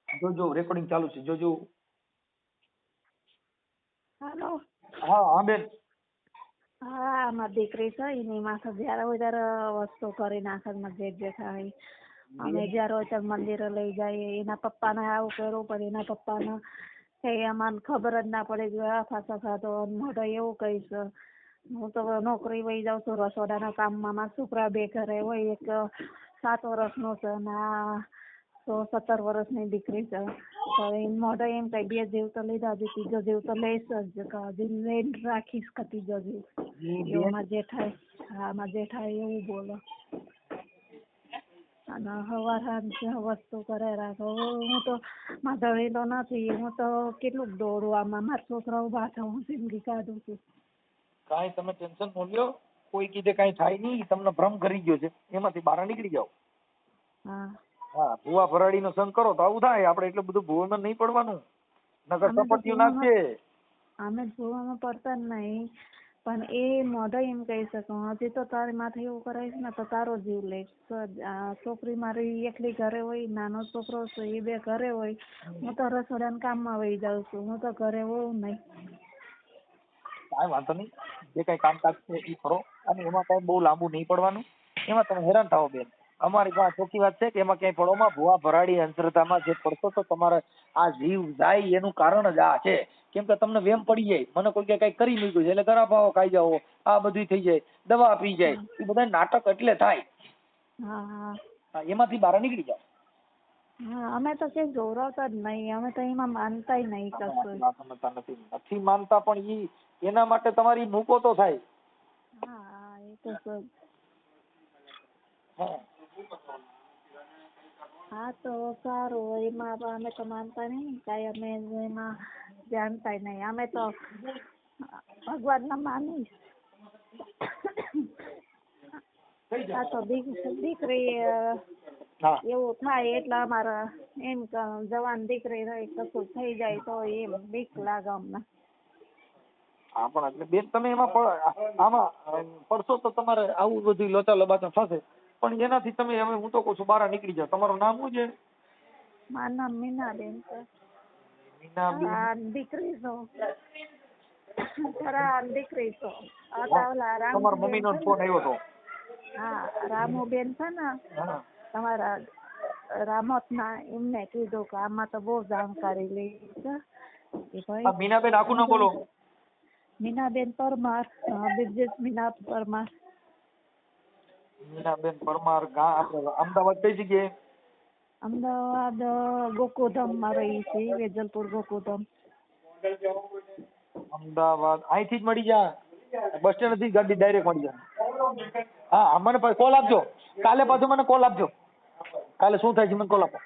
[SPEAKER 2] જોજો રેકોર્ડિંગ ચાલુ છે, જોજો.
[SPEAKER 1] હાલો.
[SPEAKER 2] હા હા બેન.
[SPEAKER 1] હા, મારી દીકરી છે એની માથે જયારે હોય ત્યારે વસ્તુ કરી નાખે જે થાય. અમે જયારે હોય ત્યારે મંદિરે લઈ જઈએ. એના પપ્પાને આવું કર્યું પણ એના પપ્પાને કઈ અમને ખબર જ ના પડે કે આ ખાતો તો મોઢા એવું કહીશ. હું તો નોકરી વહી જાઉં છું રસોડાના કામમાં. મારા છોકરા 2 ઘરે હોય, એક 7 વર્ષનો છે અને આ 17 વર્ષની દીકરી છે. તો એમ મોઢા એમ કઈ 2 જીવ તો લીધા, હજી 3જો જીવ તો લઈશ જ, હજી લઈને રાખીશ કે 3જો જીવ. એવું મારા જેઠાય, હા મારા જેઠાય એવું બોલો. અને હવાર સાંજ વસ્તુ કરે રાખો. હું તો મારા ધણી તો નથી, હું તો કેટલુંક દોડું આમાં. મારા છોકરાઓ પાછા હું જિંદગી કાઢું છું.
[SPEAKER 2] કાંઈ તમે ટેન્શન ન લ્યો, કોઈ કીધે કાંઈ થાય નહીં. તમને ભ્રમ કરી ગયો છે, એમાંથી બહાર નીકળી જાઓ.
[SPEAKER 1] હા
[SPEAKER 2] હા, ભૂવા ભરાડીનો સંગ કરો તો આવું થાય. આપણે એટલું બધું ભૂવામાં નહીં પડવાનું, નકર સપટીયું નાખશે.
[SPEAKER 1] અમે ભૂવામાં પડતા જ નહીં, પણ એ મોઢા એમ કહી શકું હજી તો તારી માથે એવું કરાવીશ ને તો તારો જીવ લઈશ. છોકરી મારી એકલી ઘરે હોય, નાનો છોકરો છે એ 2 ઘરે હોય. હું તો રસોડાના કામમાં વહી જાઉં છું, હું તો ઘરે હોઉં નહીં.
[SPEAKER 2] કાંઈ વાંધો નહીં, જે કાંઈ કામકાજ છે એ કરો અને એમાં કાંઈ બહુ લાંબુ નહીં પડવાનું. એમાં તમે હેરાન થાઓ બેન. અમારી પાસે ચોખ્ખી વાત છે કે એમાં ક્યાંય પડોમાં ભુવા ભરાડી અંધશ્રદ્ધામાં જે પડશો તો તમારે આ જીવ જાય એનું કારણ જ આ છે. કેમ કે તમને વેમ પડી જાય, મને કોઈ કઈ કરી મૂક્યું છે એટલે ગળા ભાવો ખાઈ જાઓ, આ બધું થઈ જાય, દવા પી જાય, એ બધા નાટક એટલે થાય. એમાંથી બહાર નીકળી જાઓ.
[SPEAKER 1] હા, અમે તો કઈ ગૌરવતા જ નહીં, અમે તો એમાં માનતાય નહીં કશું.
[SPEAKER 2] નથી માનતા, પણ એના માટે તમારી મૂકો તો થાય.
[SPEAKER 1] હા, એ તો સર. હા તો સારું, એમાં અમે તો માનતા નહીં કાંઈ, અમે એમાં જાણતા નહીં, અમે તો ભગવાનને માની. આ તો દીકરી એવું થાય એટલે અમારા એમ જવાન દીકરી રહી કશું થઈ જાય તો એમ બીક લાગે અમને.
[SPEAKER 2] હા પણ એટલે બેન તમે એમાં આમાં પડશો તો તમારે આવું બધું લોચા લબાચા થશે, પણ એનાથી તમે હવે હું તો કહું છું બહાર નીકળી જાઓ. તમારું નામ શું છે?
[SPEAKER 1] મારું નામ મીનાબેન છે.
[SPEAKER 2] મીનાબેન
[SPEAKER 1] દીકરી છો? ખરા દીકરી છો?
[SPEAKER 2] તમારા મમ્મીનો ફોન આવ્યો હતો.
[SPEAKER 1] હા, રામુબેન છે ને તમારા રામોતના, એમને કીધું કે આમાં તો બહુ જાણકારી લઈ છે.
[SPEAKER 2] મીનાબેન આખું નામ બોલો.
[SPEAKER 1] મીનાબેન પરમાર, બિરજેશ મીના પરમાર.
[SPEAKER 2] મીનાબેન પરમાર, અમદાવાદ કઈ જગ્યાએ?
[SPEAKER 1] અમદાવાદ ગોકુધામમાં રહી છે, વેજલપુર ગોકુધામ.
[SPEAKER 2] અમદાવાદ અહીંથી જ મળી જા, બસ સ્ટેન્ડ થી ગાડી ડાયરેક્ટ મળી જાય. હા, મને કોલ આપજો કાલે, પાછું મને કોલ આપજો કાલે શું થાય છે મને કોલ આપો.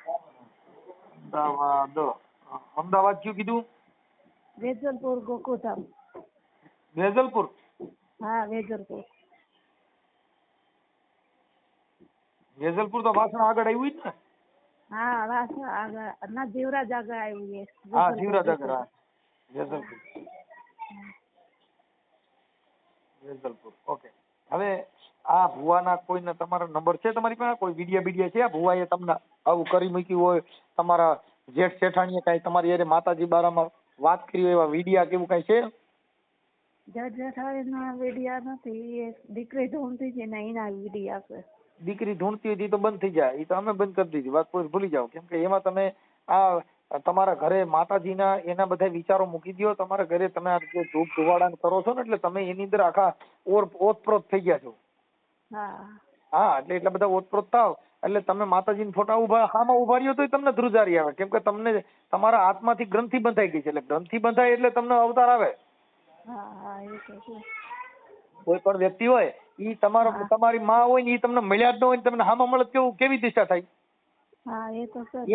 [SPEAKER 2] અમદાવાદ કયું કીધું?
[SPEAKER 1] વેજલપુર ગોકુધામ.
[SPEAKER 2] વેજલપુર?
[SPEAKER 1] હા, વેજલપુર.
[SPEAKER 2] વેજલપુર તો વાસણા આગળ આવ્યું જ ને?
[SPEAKER 1] હા, વાસણા આગળ ના, જીવરાજ આગળ આવ્યું છે.
[SPEAKER 2] હા, જીવરાજ આગળ. હા, વેજલપુર. વેજલપુર, ઓકે. હવે આ ભુવાના કોઈને તમારા નંબર છે તમારી પાસે? કોઈ વિડિયા છે ભુવાએ તમને આવું કરી મૂક્યું હોય, તમારા જેઠ જેઠાણીએ કઈ તમારી યારે માતાજી બારામાં વાત કરી હોય એવા વિડિયા કેવું કઈ છે?
[SPEAKER 1] જેઠ જેઠાણીના વિડિયા નથી, એ દીકરી ઢૂંઢતી છે ને એના વિડિયા છે.
[SPEAKER 2] દીકરી ઢૂંઢતી હતી તો બંધ થઈ જાય, એ તો અમે બંધ કરી દીધી વાત, ભૂલી જાઓ. કેમ કે એમાં તમે આ તમારા ઘરે માતાજીના એના બધા વિચારો મૂકી દો. તમારા ઘરે તમે આ જે ધૂપ ધુવાડા કરો છો ને, એટલે તમે એની અંદર આખા ઓતપ્રોત થઈ ગયા છો. હા, એટલે એટલા બધા ઓતપ્રોત થાવ એટલે તમે માતાજીના ફોટા હામાં ઉભા રહ્યો તો તમને ધ્રુજારી આવે. કેમ કે તમને તમારા આત્માથી ગ્રંથિ બંધાઈ ગઈ છે, એટલે ગ્રંથિ બંધાય એટલે તમને અવતાર આવે. કોઈ પણ વ્યક્તિ હોય ઈ તમારી માં હોય ને ઈ તમને મળ્યા જ ન હોય, તમને હામાં મળે કેવી દિશા થાય?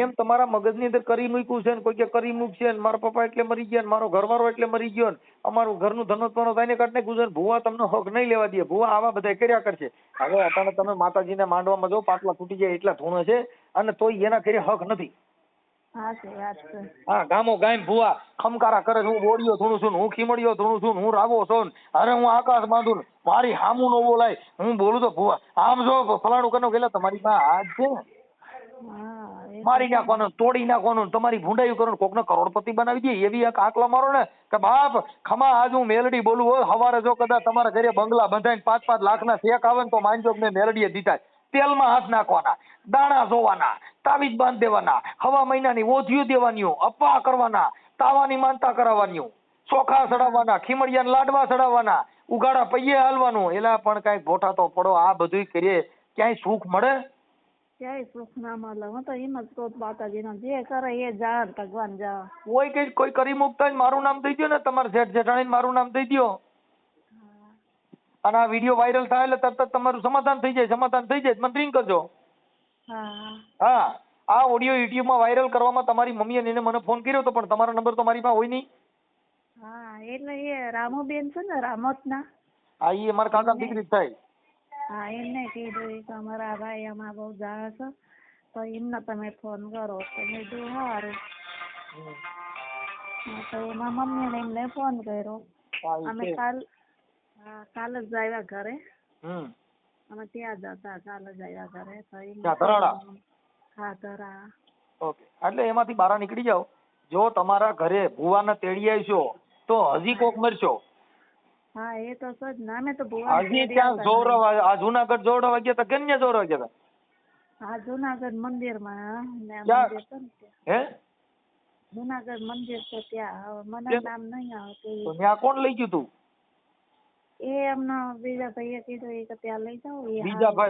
[SPEAKER 2] એમ તમારા મગજની અંદર કરી મૂક્યું છે ને, કોઈ કે કરી મૂકશે ને, મારા પપ્પા એટલે મરી ગયા, મારો ઘરવાળો એટલે મરી ગયો, અમારું ઘરનું ધનોત્પન્ન થઈને કાઢ નાખ્યું છે, ભુવા તમને હક નહીં લેવા દે. ભુવા આવા બધા કર્યા કરશે. હવે અટાણે તમે માતાજીને માંડવામાં જો પાટલા તૂટી જાય એટલા ધૂણો છે, અને તોય એના ઘરે હક નથી. હા, ગામો ગામ ભુવા ખમકારા કરે છે, હું બોડીયો ધૂણું છું, હું ખીમડીયો ધૂણું છું, હું રાવો છું, અરે હું આકાશ બાંધું, મારી હામું નો બોલાય, હું બોલું તો ભુવા આમ જો ફલાણું કરનો ગયેલા. તમારી પાસે હાથ છે ને, મારી નાખવાનું, તોડી નાખવાનું, તમારી ભૂંડાઈ કરવાનું, કોકને કરોડપતિ બનાવી દે એવી એક આંકલો મારો ને કે બાપ ખમા આજ હું મેલડી બોલું હોય. હવારે જો કદાચ તમારા ઘરે બંગલા બંધાઈને 5-5 લાખના ચેક આવે ને તો માનજો મેં મેલડીએ દીધા. તેલમાં હાથ નાખવાના, દાણા જોવાના, તાવીજ બાંધ દેવાના, હવા મહિનાની ઓધિયું દેવાની, અપા કરવાના, તાવાની માનતા કરાવવાની, ચોખા ચડાવવાના, ખીમડિયા લાડવા ચડાવવાના, ઉગાડા પૈયે હાલવાનું. એલા પણ કઈ ભોઠા તો પડો, આ બધું કરીએ ક્યાંય સુખ મળે?
[SPEAKER 1] ક્યાંય સુખ ના મળે. હું તો એમ જ કહું માતાજીને જે કરે એ જાણ, ભગવાન જાણ.
[SPEAKER 2] કોઈ કરી મૂકતા મારું નામ દઈ દો ને, તમારે જેઠ જેઠાણી મારું નામ દઈ દો, અને આ વિડીયો વાયરલ થાય એટલે તરત તમારું સમાધાન થઈ જાય. મને રિંગ કરજો. હા, આ ઓડિયો યુટ્યુબમાં વાયરલ કરવામાં તમારી મમ્મીએ મને ફોન કર્યો હતો, પણ તમારો નંબર તો મારી પાસે હોય નહીં.
[SPEAKER 1] હા, એટલે એ રામુબેન છે ને રામોતના,
[SPEAKER 2] હા, એ અમારા કાકા દીકરી થાય.
[SPEAKER 1] હા, એમને કીધું કે અમારા ભાઈ આમાં બહુ જાણે છે તો એમને તમે ફોન કરો. તો મેં કીધું સારું. તો એમાં મમ્મીને એમને ફોન કર્યો. અમે કાલે જ આવ્યા ઘરે. અમે ત્યાં જ હતા, કાલે જ આવ્યા ઘરે. તો એમ હા, ધરા.
[SPEAKER 2] ઓકે, એટલે એમાંથી બહાર નીકળી જાઓ. જો તમારા ઘરે ભુવાને તેડી આવશો તો હજી કોક મરશો.
[SPEAKER 1] હા, એ તો સજ ના. અમે તો ભુવા
[SPEAKER 2] હજી ત્યાં જોરવા, આ જુનાગઢ જોરવા ગયા હતા, કેમ જોરવા ગયા હતા?
[SPEAKER 1] હા જુનાગઢ મંદિરમાં ને
[SPEAKER 2] ક્યાં?
[SPEAKER 1] મંદિર છે ને ત્યાં.
[SPEAKER 2] હે
[SPEAKER 1] જુનાગઢ મંદિર છે ત્યાં. હવે મને
[SPEAKER 2] ક્યાં?
[SPEAKER 1] નામ નહીં આવતું.
[SPEAKER 2] તો ત્યાં કોણ લઈ ગયું તું?
[SPEAKER 1] એ એમનો બીજા ભાઈએ કીધું એ કે ત્યાં લઈ જાઓ. એ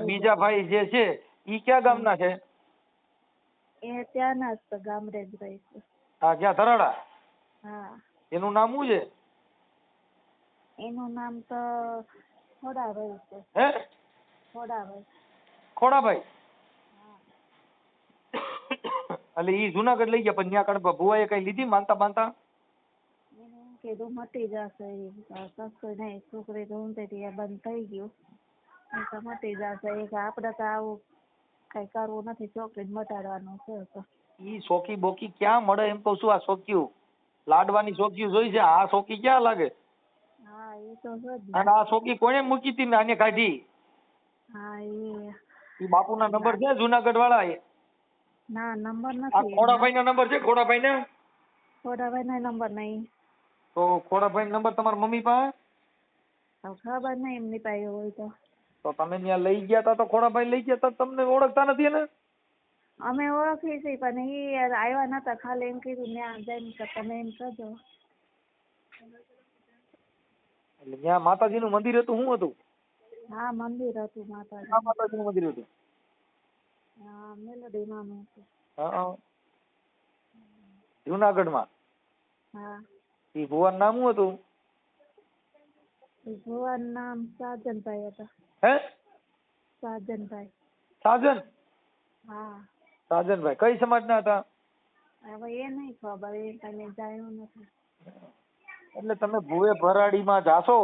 [SPEAKER 2] બીજા ભાઈ જે છે ઈ કયા ગામના છે?
[SPEAKER 1] એ ત્યાંના જ તો ગામડે જ રહે છે.
[SPEAKER 2] હા ક્યાં ધરાડા?
[SPEAKER 1] હા
[SPEAKER 2] એનું નામ શું છે?
[SPEAKER 1] એનું નામ તો ખોડાભાઈ છે.
[SPEAKER 2] હે
[SPEAKER 1] ખોડાભાઈ.
[SPEAKER 2] ખોડાભાઈ? એટલે ઈ જુનાગઢ લઈ ગયા, પણ ત્યાં કણ ભુવાએ કઈ લીધી માનતા બાનતા?
[SPEAKER 1] એને એમ કીધું મટી જશે. સસું નહીં છોકરી ઢૂંઢતી હતી એ બંધ થઈ ગયું. એ તો મટી જશે. એ કે આપણે તો આવું કઈ કરવું નથી, છોકરીને મટાડવાનું છે તો.
[SPEAKER 2] ઈ સોકી બોકી ક્યાં મળે એમ કહું છું. આ સોક્યું લાડવાની સોક્યું જોઈ છે, આ સોકી ક્યાં લાગે?
[SPEAKER 1] હા એ તો છે જ ને.
[SPEAKER 2] અને આ સોકી કોણે મૂકી હતી ને આને કાઢી?
[SPEAKER 1] હા
[SPEAKER 2] ઈ બાપુના નંબર છે જુનાગઢ વાળા?
[SPEAKER 1] ના નંબર
[SPEAKER 2] આ
[SPEAKER 1] નથી.
[SPEAKER 2] ખોડાભાઈ ના નંબર છે? ખોડાભાઈ ને
[SPEAKER 1] ખોડાભાઈ નો નંબર નહીં.
[SPEAKER 2] તો ખોડાભાઈ નો નંબર તમારા મમ્મી પાસે?
[SPEAKER 1] હવે ખબર નહીં એમની પાસે હોય
[SPEAKER 2] તો તમે ત્યાં લઈ ગયા તા તો ખોડાભાઈ લઈ ગયા તા, તમને ઓળખતા નથી ને?
[SPEAKER 1] અમે ઓળખી છીએ પણ એ આવ્યા નતા. ખાલી એમ કીધું ત્યાં જઈને કે તમે એમ કરજો.
[SPEAKER 2] એટલે ત્યાં માતાજીનું મંદિર હતું, શું હતું?
[SPEAKER 1] હા મંદિર હતું માતાજી.
[SPEAKER 2] આ માતાજીનું મંદિર હતું?
[SPEAKER 1] હા મેલોડી નાનું હતું.
[SPEAKER 2] હા જુનાગઢમાં?
[SPEAKER 1] હા
[SPEAKER 2] ઈ ભુવાનું નામ શું હતું?
[SPEAKER 1] ભુવાનું નામ સાજનભાઈ હતા.
[SPEAKER 2] હે
[SPEAKER 1] સાજનભાઈ.
[SPEAKER 2] સાજન?
[SPEAKER 1] હા
[SPEAKER 2] સાજનભાઈ કઈ સમાજના હતા?
[SPEAKER 1] હવે એ નહીં ખબર, એ કઈ જાણ્યું નથી.
[SPEAKER 2] એટલે તમે ભુવે ભરાડીમાં જાશો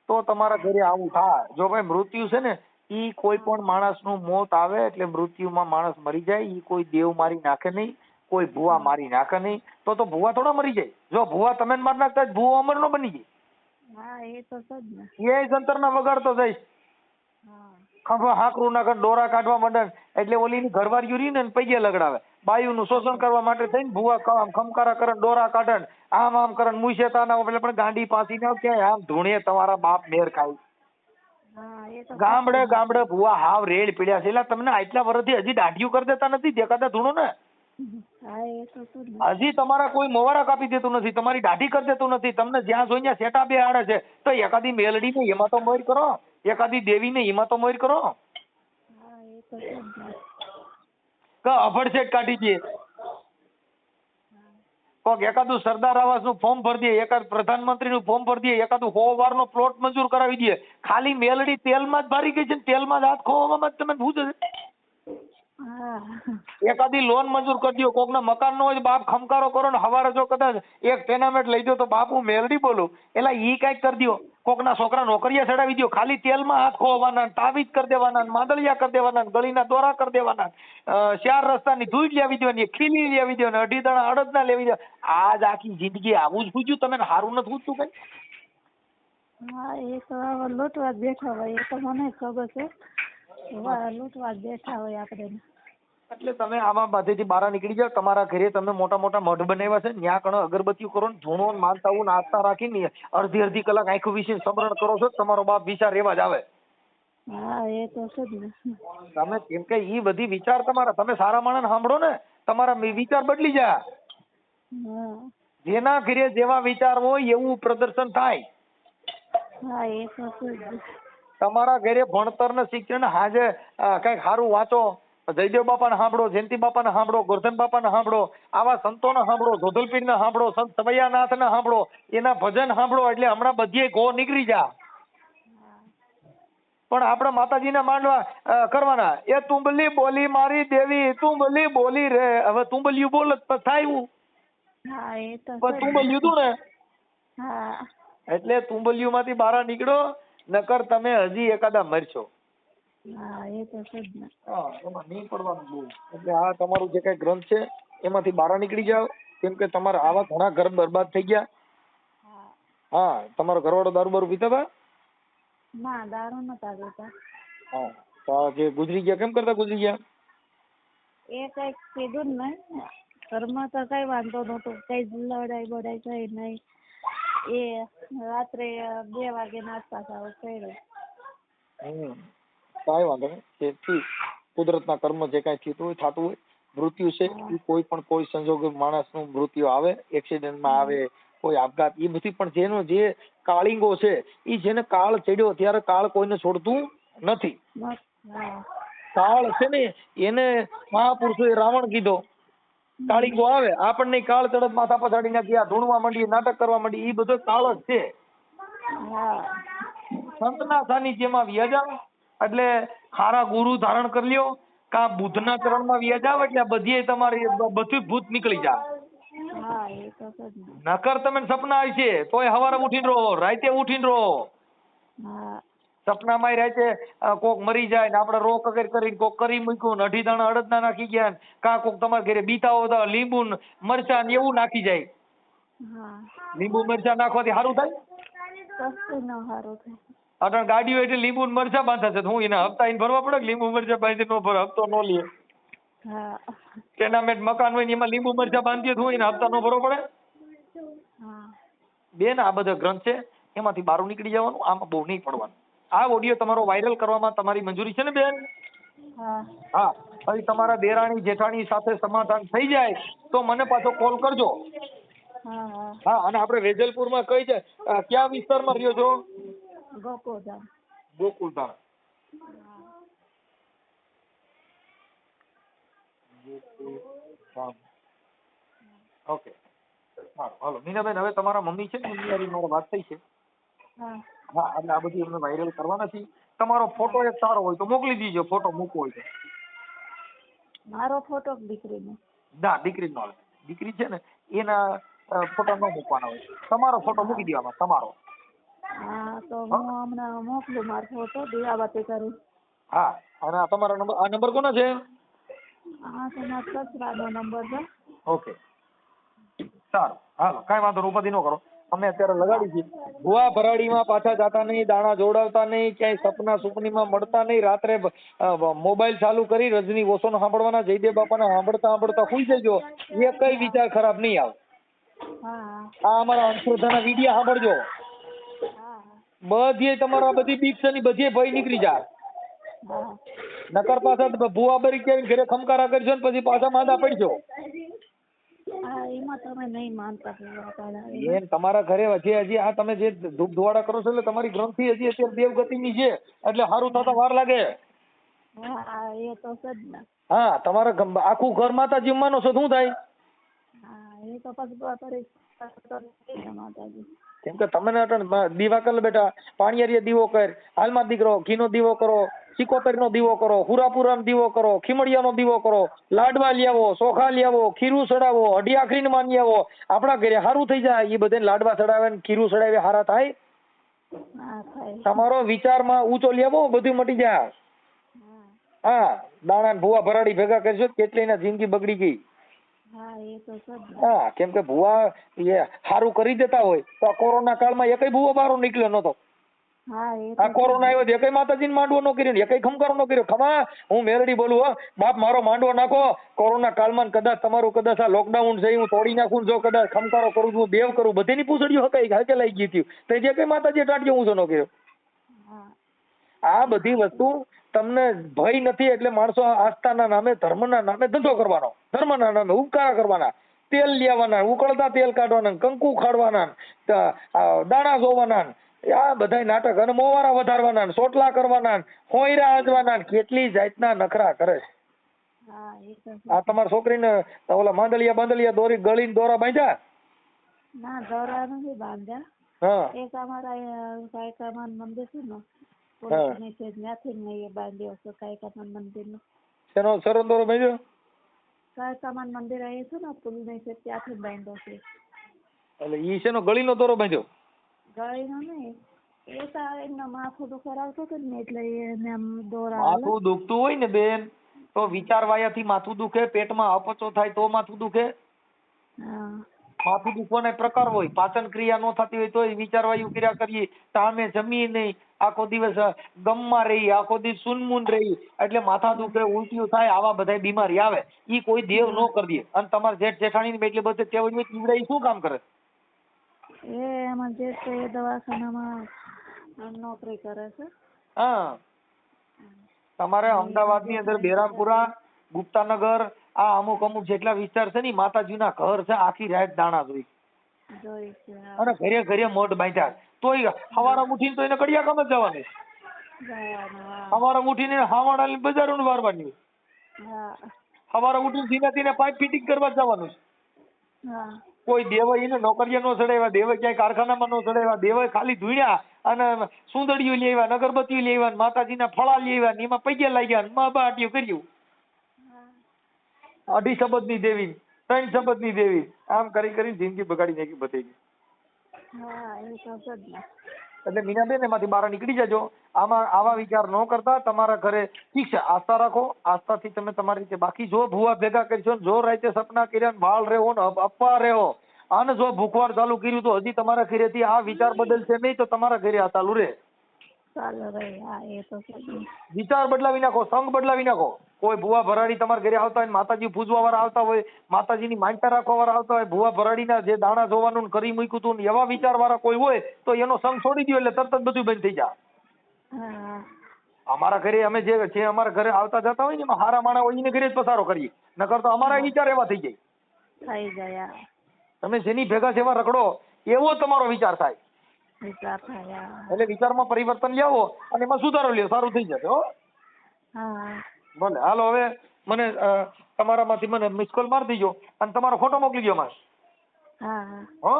[SPEAKER 2] તો તમારા ઘરે આવું થાય. જો ભાઈ મૃત્યુ છે ને ઈ કોઈ પણ માણસનું મોત આવે એટલે મૃત્યુમાં માણસ મરી જાય. ઈ કોઈ દેવ મારી નાખે નહીં, કોઈ ભુવા મારી નાખે નહીં. તો ભુવા થોડા મરી જાય? જો ભુવા તમે મારી નાખતા ભુવો અમર નો બની જાય.
[SPEAKER 1] હા એ તો છે જ ને.
[SPEAKER 2] એ જંતરના વગાડતો જઈશ.
[SPEAKER 1] હા
[SPEAKER 2] ખંભા હાકરું નાખે, ડોરા કાઢવા માંડે એટલે ઓલી ની ઘરવાળીઓ રહી ને પૈગે લગડાવે. બાયુનું શોષણ કરવા માટે થઈને ભુવા ખમકારા કરે, ડોરા કાઢે, આમ કરે, મુસેતા ના એટલે પણ ગાંડી પાસી ના ક્યાંય આમ ધૂણે તમારા બાપ મેર ખાય.
[SPEAKER 1] હા એ તો
[SPEAKER 2] ગામડે ગામડે ભુવા હાવ રેડ પીડ્યા છે. એટલે તમને આટલા વર્ષથી હજી દાઢિયું કરી દેતા નથી? દેખાતા ધૂણો ને
[SPEAKER 1] હા એ તો છે જ ને.
[SPEAKER 2] હજી તમારા કોઈ મોવારા કાપી દેતું નથી, તમારી દાઢી કરી દેતું નથી. તમને જ્યાં જોઈ ત્યાં સેટા બે આડે છે. તો એકાદી મેલડી ને એમાં તો મોર કરો, એકાદી દેવી ને એમાં તો મોર કરો.
[SPEAKER 1] હા એ તો છે જ ને.
[SPEAKER 2] કે અભડસેટ કાઢી દે, કોક એકાદું સરદાર આવાસ નું ફોર્મ ભરી દે, એકાદ પ્રધાનમંત્રી નું ફોર્મ ભરી દે, એકાદું 100 વાર નો પ્લોટ મંજૂર કરાવી દે. ખાલી મેલડી તેલમાં જ ભારી ગઈ છે ને તેલમાં જ હાથ ખોવામાં તમે ભૂજ.
[SPEAKER 1] હા
[SPEAKER 2] એકાદી લોન મંજૂર કરી દો. કોક ના મકાન નો હોય બાપ ખમકારો કરો ને હવારે જો કદાચ એક ટેનામેન્ટ લઈ દો તો બાપ હું મેલડી બોલું. એટલે ઈ કઈક કરી દો. કોક ના છોકરા નોકરીયા ચડાવી દો. ખાલી તેલમાં હાથ ખોવાના, તાવીજ કરી દેવાના, માંદળિયા કરી દેવાના, ગળીના દોરા કરી દેવાના, 4 રસ્તાની ધૂળ લેવી દેવાની, ખીલી લેવી દેવાની, 2.5 દાણા અડદના લેવી દેવા. આજ આખી જિંદગી આવું જ પૂછ્યું તમે? હારું નથી પૂછતું કઈ?
[SPEAKER 1] હા એ તો હવે લૂંટવા જ બેઠા હોય. એ તો મને ખબર છે. લૂંટવા જ બેઠા હોય આપણે.
[SPEAKER 2] એટલે તમે આમાં બધેથી બહાર નીકળી જાવ. તમારા ઘરે તમે મોટા મોટા મઢ બનાવ્યા છે, ત્યાં કણ અગરબત્તીઓ કરો ને ધૂણો માનતા નાસ્તા રાખીને અડધી કલાક આંખો વિશે સમરણ કરો છો. તમારો બાપ વિચાર એવા જ આવે.
[SPEAKER 1] હા એ તો છે જ ને.
[SPEAKER 2] તમે કેમ કે ઈ બધી વિચાર તમારા, તમે સારા માણસ સાંભળો ને તમારા વિચાર બદલી જાય.
[SPEAKER 1] હા
[SPEAKER 2] જેના ઘરે જેવા વિચાર હોય એવું પ્રદર્શન થાય.
[SPEAKER 1] હા એ તો છે જ.
[SPEAKER 2] તમારા ઘરે ભણતર ને શિક્ષણ હાજે કઈક સારું વાંચો. જયદેવ બાપાને સાંભળો, જયંતિ બાપાને સાંભળો, ગોરધન બાપાને સાંભળો, આવા સંતોને સાંભળો, જોધલપીરને સાંભળો, સંત સવૈયાનાથને સાંભળો, એના ભજન સાંભળો. એટલે હમણાં બધીએ ઘો નીકળી જા. પણ આપણે માતાજીને માંડવા કરવાના. એ તુંબલી બોલી મારી દેવી, તુંબલી બોલી રે. હવે તુંબલિયું બોલ જ થાય.
[SPEAKER 1] હા એ તો
[SPEAKER 2] તુંબલિયું તું ને
[SPEAKER 1] હા
[SPEAKER 2] એટલે તુંબલિયું માંથી બહાર નીકળો, નકર તમે હજી એકાદા મરશો.
[SPEAKER 1] હા એ તો છે જ ને.
[SPEAKER 2] હા એમાં નહીં પડવાનું બહુ. એટલે આ તમારું જે કઈ ગ્રંથ છે એમાંથી બહાર નીકળી જાઓ. કેમ કે તમારા આવા ઘણા ઘર બરબાદ થઈ ગયા. હા તમારો ઘરવાળો દારૂ બારૂ પીતા હતા?
[SPEAKER 1] ના દારૂ નતા પીતા.
[SPEAKER 2] હા તો જે ગુજરી ગયા કેમ કરતા ગુજરી ગયા?
[SPEAKER 1] એ કઈક કીધું ને ઘરમાં તો કઈ વાંધો નતો, કઈ લડાઈ બડાઈ કઈ નહીં. એ રાત્રે 2 વાગે નાસ્તા ખાવા કર્યો.
[SPEAKER 2] કાંઈ વાંધો નહીં. ઠીક. કુદરતના કર્મ જે કાંઈ થતું હોય થતું હોય. મૃત્યુ છે એ કોઈ સંજોગે માણસનું મૃત્યુ આવે, એક્સિડન્ટમાં આવે, કોઈ આપઘાત, એ બધી પણ જેનો જે કાળિંગો છે એ જેને કાળ ચડ્યો ત્યારે કાળ કોઈને છોડતું નથી. કાળ છે ને એને મહાપુરુષોએ રાવણ કીધો. કાળિંગો આવે આપણને કાળ ચડત માથા પછાડી નાખી, આ ધૂણવા માંડી, નાટક કરવા માંડી, એ બધો કાળ જ છે. સંતના સાનિધ્યમાં વ્યાજાવ એટલે હારા ગુરુ ધારણ કરી લ્યો, કા બુદ્ધના ચરણમાં વ્યાજાવ એટલે બધી તમારી બધું ભૂત નીકળી જાય. નકર તમે સપના આવી છે તોય હવારે ઉઠીને રહો, રાતે ઉઠીને રહો. સપનામાં રાતે કોક મરી જાય ને આપણે રો કગર કરીને કોક કરી મૂક્યું ને અઢી દાણા અડદના નાખી ગયા, કા કોક તમારા ઘરે બીતાઓ તો લીંબુ મરચા ને એવું નાખી જાય. લીંબુ મરચા નાખવાથી સારું થાય? અટણ ગાડીઓ એટલે લીંબુ મરચા બાંધા છે, હું એના હપ્તા એને ભરવા પડે? લીંબુ મરચા બાંધી નો ભરે, હપ્તો નો લે. ટેનામેન્ટ મકાન હોય ને એમાં લીંબુ મરચા બાંધીએ તો એના હપ્તા નો ભરવો પડે? બેન આ બધા ગ્રંથ છે એમાંથી બહાર નીકળી જવાનું, આમાં બહુ નહીં પડવાનું. આ ઓડિયો તમારો વાયરલ કરવામાં તમારી મંજૂરી છે ને બેન? હા. પછી તમારા દેરાણી જેઠાણી સાથે સમાધાન થઈ જાય તો મને પાછો કોલ કરજો. હા. અને આપણે વેજલપુરમાં કઈ છે, ક્યાં વિસ્તારમાં રહ્યો છો?
[SPEAKER 1] ગોકુલધામ.
[SPEAKER 2] ગોકુલધામ. ઓકે. હાલો મીનાબેન, હવે તમારા મમ્મી છે ને એમની મારે વાત થઈ છે. હા, એટલે આ બધી અમને વાયરલ કરવાના છે. તમારો ફોટો એક સારો હોય તો મોકલી દીજો, ફોટો મૂકવો હોય તો.
[SPEAKER 1] મારો ફોટો દીકરીનો?
[SPEAKER 2] ના, દીકરીનો. દીકરી છે ને એના ફોટા ન મૂકવાના હોય, તમારો ફોટો મૂકી દેવાનો, તમારો.
[SPEAKER 1] હા, તો હું હમણાં મોકલું મારો ફોટો, દીવાબત્તી કરું.
[SPEAKER 2] હા, અને આ તમારો નંબર, આ નંબર કોનો છે?
[SPEAKER 1] હા, તો મારા સસરાનો નંબર છે.
[SPEAKER 2] ઓકે, સારું. હાલો, કાંઈ વાંધો નહીં, ઉપાધિ ન કરો. અમે અત્યારે લગાડી છીએ. ભુવા ભરાડીમાં પાછા જાતા નહીં, દાણા જોડાવતા નહીં, ક્યાંય સપના સુપનીમાં મળતા નહીં. રાત્રે મોબાઈલ ચાલુ કરી રજની ઓશોનો સાંભળવાના, જયદેવ બાપાના સાંભળતા સુઈ જજો. એ કઈ વિચાર ખરાબ નહીં આવે. આ અમારા અંધશ્રદ્ધાના વિડિયા સાંભળજો. બધી તમારા બધી બીક છે ને બધી ભય નીકળી જાય. નકર પાછા ભુવા બરી કે ઘરે ખમકારા કરજો ને પછી પાછા માંદા પડજો. તમારા ઘરે હજી આ તમે જે ધૂપ ધુવાડા કરો છો એટલે તમારી ગ્રંથિ હજી અત્યારે દેવગતિની છે એટલે સારું થતા વાર લાગે. હા, તમારા આખું ઘર માતા જીવવાનો છો, શું થાય? કેમ કે તમે દીવા કર બેટા, પાણીયારી દીવો કર, હાલમાં દીકરો ઘીનો દીવો કરો, સિકોતર નો દીવો કરો, હુરાપુરા દીવો કરો, ખીમડિયાનો દીવો કરો, લાડવા લ્યાવો, ચોખા લ્યાવો, ખીરું ચડાવો, અઢી આખરી માં લ્યાવો. આપણા ઘરે સારું થઈ જાય. એ બધે લાડવા ચડાવે ને ખીરું ચડાવે સારા થાય. તમારો વિચારમાં ઊંચો લેવો, બધું મટી જાય. હા, દાણા ભુવા ભરાડી ભેગા કરશો કેટલી ના જિંદગી બગડી ગઈ. હા, કેમ કે ભુવા એ સારું કરી દેતા હોય તો આ કોરોના કાળમાં એકય ભુવા બહાર નીકળ્યો નતો. આ કોરોના આવ્યો તો એકય માતાજીને માંડવો ન કર્યો, એકય ખમકારો ન કર્યો. ખમા, હું મેરડી બોલું, હો બાપ, મારો માંડવો નાખો. કોરોના કાળમાં કદાચ તમારું કદાચ આ લોકડાઉન છે હું તોડી નાખું, જો કદાચ ખમકારો કરું છું, દેવ કરું, બધીની પૂછડ્યું હકાઈ હકેલાઈ ગઈ હતી તો જે કઈ માતાજી ટાંટ્યો હું ન કર્યો. આ બધી વસ્તુ તમને ભય નથી એટલે માણસો આસ્થાના નામે, ધર્મના નામે ધંધો કરવાનો, ધર્મના નામે ઉપકાર કરવાના, તેલ લેવાના, ઉકળતા તેલ કાઢવાના, કંકુ ખાડવાના, દાણા જોવાના, આ બધા નાટક, અને મોવારા વધારવાના, સોટલા કરવાના, હોયરા આંજવાના, કેટલી જાતના નખરા કરે છે. આ તમારી છોકરીને ઓલા માંદલિયા દોરી ગળીને દોરા બાંધ્યા?
[SPEAKER 1] ના, દોરા નથી બાંધ્યા.
[SPEAKER 2] હા,
[SPEAKER 1] એક અમારા કાયકામાન મંદિર છે ને, ત્યાંથી મેં બાંધ્યો છે. કાયકામાન મંદિર નો
[SPEAKER 2] શેનો સરસ દોરો બાંધ્યો?
[SPEAKER 1] કાયકામાન મંદિર અહીં છે ને, પુલ નહીં છે, ત્યાંથી બાંધ્યો છે.
[SPEAKER 2] એટલે ઈ શેનો ગળીનો દોરો બાંધ્યો?
[SPEAKER 1] ગળીનો નહીં, એ તો એમના માથું દુખરાવતું હતું ને એટલે એને આમ દોરા.
[SPEAKER 2] માથું દુખતું હોય ને બેન તો વિચાર વાયાથી માથું દુખે, પેટમાં અપચો થાય તો માથું દુખે. માથું દુખવાના પ્રકાર હોય, પાચન ક્રિયા ન થતી હોય તો વિચાર વાયુ ક્રિયા કરીએ, ટામે જમીએ નહીં, આખો દિવસ ગમમાં રહી, આખો દિવસ સુનમુન રહી એટલે માથા દુખે, ઉલટીઓ થાય, આવા બધા બીમારી આવે. ઈ કોઈ દેવ ન કરી દે. અને તમારે જેઠ જેઠાણી ની એટલે બધે તેવડી ઈ શું કામ કરે?
[SPEAKER 1] એ એમાં જે છે એ દવાખાનામાં નોકરી કરે છે.
[SPEAKER 2] હા, તમારે અમદાવાદની અંદર બેરામપુરા, ગુપ્તાનગર, આ અમુક જેટલા વિસ્તાર છે ને માતાજીના ઘર છે, આખી રાત દાણા જોઈ
[SPEAKER 4] જોઈ છે.
[SPEAKER 2] અને ઘરે ઘરે મઠ બાંધ્યા. તોય સવારે ઉઠીને તો એને કડિયા કામ જ જવાનું. સવારે ઉઠીને હાવાડાની બજારોને વારવાની. સવારે ઉઠીને ધીમે ધીમે પાઇપ ફિટિંગ કરવા જવાનું. કોઈ દેવાય એને નોકરીએ નો ચડાવ્યા, દેવાય ક્યાંય કારખાનામાં નો ચડાવ્યા, દેવાય ખાલી ધૂણ્યા અને સુંદડીઓ લેવા, અગરબત્તીઓ લેવા, માતાજીના ફળા લેવા, એમાં પૈગે લાગ્યા, મા બાટીઓ કર્યું. 2.5 શબદની દેવી, 3 શબદની દેવી, આમ કરી કરીને જિંદગી બગાડી નાખી બધી. એટલે મીનાબેન એમાંથી બહાર નીકળી જજો. આમાં આવા વિચાર ન કરતા. તમારા ઘરે ઠીક છે, આસ્થા રાખો, આસ્થાથી તમે તમારી રીતે. બાકી જો ભૂવા ભેગા કરશો ને, જો રાતે સપના કર્યા, વાળ રહેવો ને અપવા રહેવો, અને જો ભૂખવાડ ચાલુ કર્યું તો હજી તમારા ઘરેથી આ વિચાર બદલશે નહીં તો તમારા ઘરે આ ચાલુ રહે. વિચાર બદલાવી નાખો, સંગ બદલાવી નાખો. કોઈ ભૂવા ભરાડી તમારા ઘરે આવતા હોય, માતાજી પૂજવા વાળા આવતા હોય, માતાજીની માનતા રાખવા વાળા આવતા હોય, ભૂવા ભરાડીના જે દાણા જોવાનું કરી મૂક્યું હતું એવા વિચાર વાળા કોઈ હોય તો એનો સંગ છોડી દો, એટલે તરત જ બધું બંધ થઈ જાય. અમારા ઘરે અમે જે અમારા ઘરે આવતા જતા હોય ને એમાં હારા માણા હોય એને ઘરે જ પસારો કરીએ, નકર તો અમારા વિચાર એવા થઈ જાય. તમે જેની ભેગા સેવા રખડો એવો તમારો વિચાર થાય. એટલે વિચારમાં પરિવર્તન લાવો અને એમાં સુધારો લ્યો, સારું થઈ જશે. હો ભલે, હાલો હવે મને તમારામાંથી મને મિસ કોલ મારી દેજો અને તમારો ફોટો મોકલી દો મારે. હો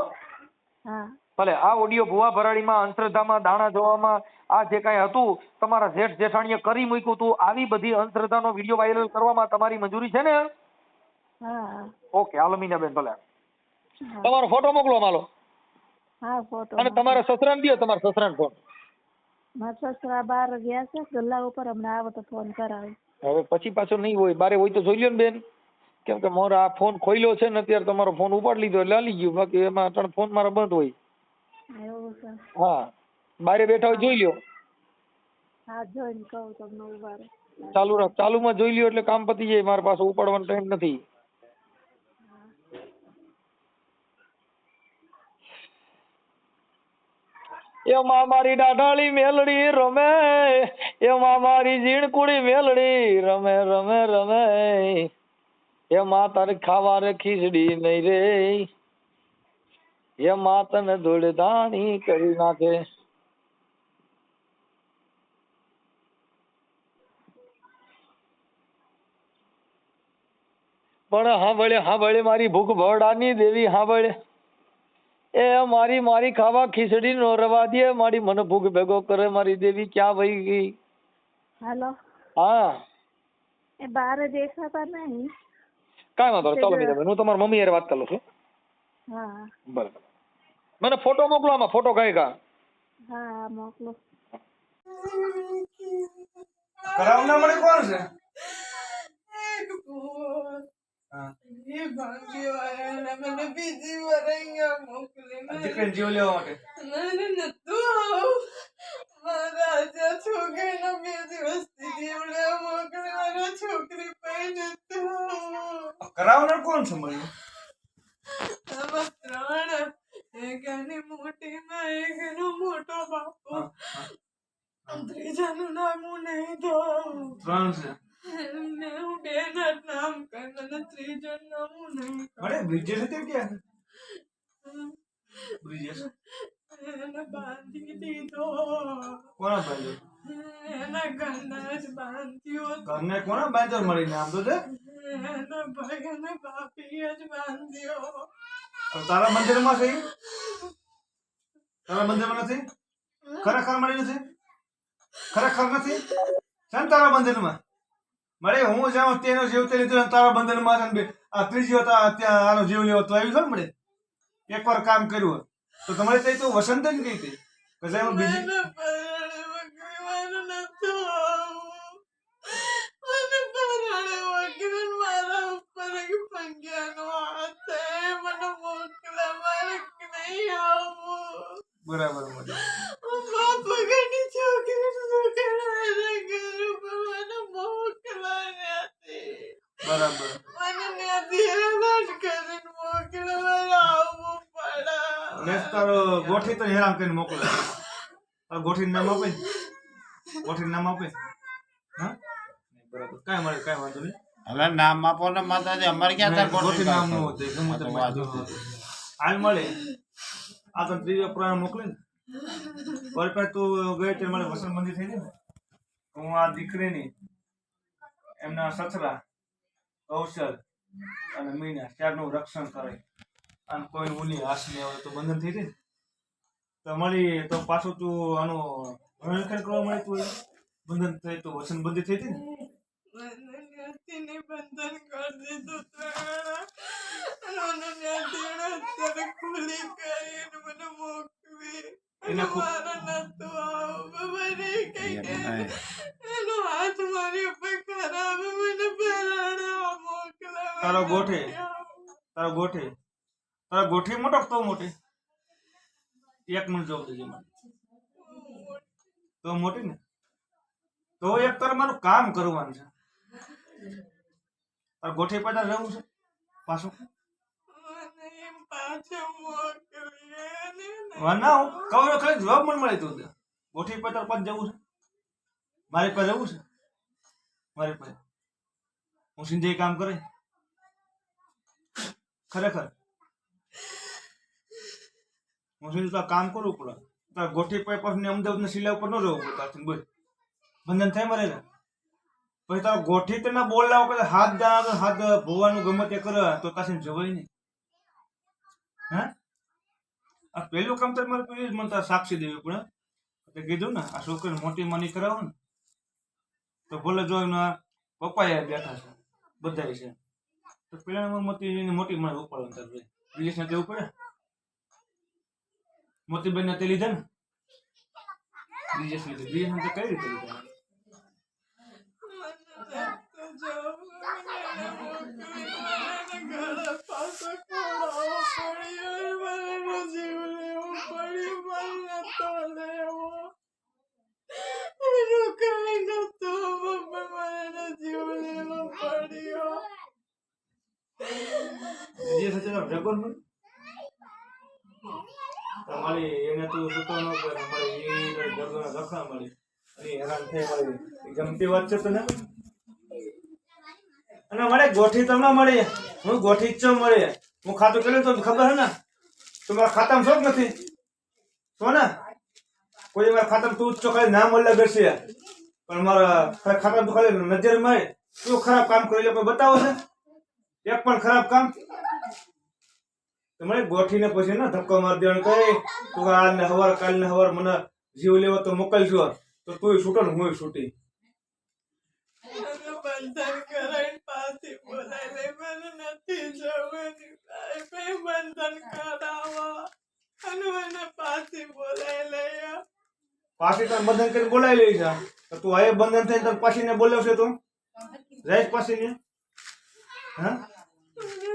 [SPEAKER 2] ભલે. આ ઓડિયો ભુવા ભરાડીમાં, અંધશ્રદ્ધામાં, દાણા જોવામાં, આ જે કાંઈ હતું તમારા જેઠ જેઠાણીએ કરી મૂક્યું હતું, આવી બધી અંધશ્રદ્ધાનો વિડીયો વાયરલ કરવામાં તમારી મંજૂરી છે ને? ઓકે, હાલો મીનાબેન, ભલે તમારો ફોટો મોકલો માલો. અને તમારા સસરાને દો, તમારા સસરાને ફોન.
[SPEAKER 4] મારા સસરા બહાર ગયા છે ગલ્લા ઉપર, હમણાં આવે તો ફોન કરાવે.
[SPEAKER 2] હવે પછી પાછો નહીં હોય, બારે હોય તો જોઈ લ્યો ને બેન, કેમ કે મારો આ ફોન ખોલ્યો છે ને અત્યારે, તમારો ફોન ઉપાડી લીધો એટલે હાલી ગયું, બાકી એમાં 3 ફોન મારા બંધ હોય.
[SPEAKER 4] એવું છે?
[SPEAKER 2] હા, બારે બેઠા હોય જોઈ લ્યો.
[SPEAKER 4] હા, જોઈને કહું તમને ઉભા
[SPEAKER 2] ચાલુ રાખ, ચાલુમાં જોઈ લ્યો એટલે કામ પતી જાય. મારા પાસે ઉપાડવાનો ટાઈમ નથી. એમાં મારી દાઢાળી મેલડી રમે, એમાં મારી ઝીણકુડી મેલડી રમે રમે રમે, એમાં તારે ખાવા રે ખીચડી નહીં રે, એમાં તને દોડધાણી કરી નાખે. પણ હાંભળે મારી ભૂખ ભવડાની દેવી, હાંભળે એ મારી ખાવા ખીચડી નો રવા દે, મારી મને ભૂખ ભેગો કરે મારી દેવી, ક્યાં વહી ગઈ?
[SPEAKER 4] હાલો.
[SPEAKER 2] હા,
[SPEAKER 4] એ બહાર દેખાતા નહીં.
[SPEAKER 2] કાંઈ વાંધો નહીં, ચાલો મીરાબેન, હું તમારા મમ્મી હારે વાત કરું છું.
[SPEAKER 4] હા
[SPEAKER 2] બરાબર. મને ફોટો મોકલો, આમાં ફોટો કઈ કા?
[SPEAKER 4] હા મોકલો.
[SPEAKER 5] કરાવના મને કોણ છે?
[SPEAKER 6] ये भाग्य वाला मैंने बीजी वरेंगे मोकले
[SPEAKER 5] દીકરીને જીવ લેવા માટે
[SPEAKER 6] मैंने नतु महाराजा छोके ना बीजी वस्ती जीव ले मोकले मारा छोकरी पे नतु
[SPEAKER 5] કરાવનાર કોણ છે મને?
[SPEAKER 6] अब ત્રણ એકની મોટી માં એકનો મોટો બાપો ત્રીજાનું નામ હું નહીં દઉં.
[SPEAKER 5] 3 છે.
[SPEAKER 6] હું બેનર નામ કર મને ત્રીજો નામ હું નહીં
[SPEAKER 5] અરે બ્રિજેશ હતી ક્યાં? બ્રિજેશ
[SPEAKER 6] એને બાંધી દીધો.
[SPEAKER 5] કોના બાંધ્યો?
[SPEAKER 6] એના ઘરના જ બાંધ્યો.
[SPEAKER 5] ઘરને કોના બાંધ્યો મળીને? આમ તો છે
[SPEAKER 6] એના ભાઈ અને ભાભીએ જ બાંધ્યો.
[SPEAKER 5] તારા મંદિરમાં છે? તારા મંદિરમાં નથી? ખરેખર મળી નથી? ખરેખર નથી? છે ને તારા મંદિરમાં? મળે હું જાઉં તેનો જીવ તે લીધો તારા બંધનમાં છે. આ ત્રીજી ત્યાં આનો જીવ લેવો તો આવ્યું છે ને મળે એકવાર કામ કર્યું તો તમારે ત્યાં તો વસંત જ ગઈ હતી કે બીજી
[SPEAKER 6] મને પરાણે વગરવાનું નતું આવું. મને પરાણે વગર મારા ઉપર એક પંગ્યાનો હાથ છે. મને મોકલા મારે નહીં આવું.
[SPEAKER 5] બરાબર મળે
[SPEAKER 6] બાપ વગરની છોકરી શું કરે ઘર ઉપર મને મોકલા નથી.
[SPEAKER 5] બરાબર
[SPEAKER 6] મને નથી હેરાન કરીને મોકલે મારે આવવું પડે.
[SPEAKER 5] ને તારો ગોઠી તો હેરાન કરીને મોકલે તારો ગોઠીનું નામ આપે ગોઠીનું નામ આપે હા બરાબર કાંઈ મળે કાંઈ વાંધો નહીં.
[SPEAKER 7] હવે નામ આપો ને માતાજી, અમારે ક્યાં તાર
[SPEAKER 5] ગોઠી નામ નું
[SPEAKER 7] ગોઠવી
[SPEAKER 5] હતું ગમે તે
[SPEAKER 7] તો
[SPEAKER 5] માહિતી
[SPEAKER 7] વાંધો
[SPEAKER 5] હતું. હાલ મળે આ તો ત્રીજો પુરાણ મોકલે ને પરફેક્ટ તું ગઈ ત્યારે મને વસંતબંધી થઈ ગઈ ને હું આ દીકરીની એમના સસરા કૌશલ અને મીના ચારનું રક્ષણ કરે અને કોઈ ઊની આશ નહીં આવે તો બંધન થઈ જાય ને તો મળી તો પાછું તું આનું ભરણખેડ કરવા મળે તું બંધન થઈ તો વસંતબંધી થઈ હતી ને
[SPEAKER 6] મને ત્યાંથી બંધન કરી દીધું અત્યારે ખુલી કરીને મને મોકલી
[SPEAKER 5] એના
[SPEAKER 6] મારા નતું આવું મને કઈ એનો હાથ મારી ઉપર ખરાબ મને પહેરાડવા મોકલા
[SPEAKER 5] તારો ગોઠે મોટો તો મોટી એક મિનિટ જોઉં દેજે મને તો મોટી ને તો એક તારે મારું કામ કરવાનું છે તારે ગોઠી પેદા રહેવું છે પાછું
[SPEAKER 6] મને એમ પાછો મોકલી
[SPEAKER 5] ના હું કહું ખાલી જવાબ મને મળી તું ગોઠી પેદા પાસે જવું છે મારી પાસે રહેવું છે મારી પાસે હું સિંધે કામ કરે ખરેખર હું સિંધુ તો કામ કરવું પડે તારે ગોઠી પાસે પાછું અમદાવાદ ને સિલા ઉપર ન રહેવું પડે તારથી બોલ બંધન થાય મારે પછી તારો ગોઠી તો ના બોલાવો કે હાથ દા હાથ ભોવાનું ગમે તે કરે તો તાસી જવાય નહીં હે આ પહેલું કામ તો મારે પેલી મને તારે સાક્ષી દેવી પડે એટલે કીધું ને આ છોકરીને મોટી માની કરાવો ને તો ભલે જો એના પપ્પા બેઠા છે બધા છે તો પેલા મોટી મને ઉપાડવાનું તારે રિલેશન દેવું પડે મોટી બેન તે લીધા ને રિલેશન તો કઈ રીતે લીધા તમારી એને તું સુતો ન કરે મારી એ ગરદોના રખડા મળી અને હેરાન થઈ મળી ગમતી વાત છે તને અને મળે ગોઠી તમને મળે હું ગોઠી જ મળે હું ખાતું કર્યું તો ખબર હે ને તમારા ખાતામાં શોખ નથી છો ને કોઈ મારા ખાતામાં તું જ ખાલી નામ અલગ હશે પણ મારા ખાતામાં તો ખાલી નજર મળે શું ખરાબ કામ કરી લે કોઈ બતાવો છે એક પણ ખરાબ કામ તમારે ગોઠીને પછી ને ધક્કો મારી દેવાનું કઈ તું આ ને હવાર કાલ ને હવાર મને જીવ લેવા તો મોકલજો તો તું છૂટો ને હું છૂટી
[SPEAKER 6] બંધન કરાઈને પાછી બોલાય લે મને નથી જવાની બંધન કરાવવા અને મને પાછી બોલાય લે
[SPEAKER 5] પાછી તને બંધન કરીને બોલાવી લઈ જા તો તું હવે બંધન થઈને તને પાછી ને બોલાવશે તું જાય પાછી ને હા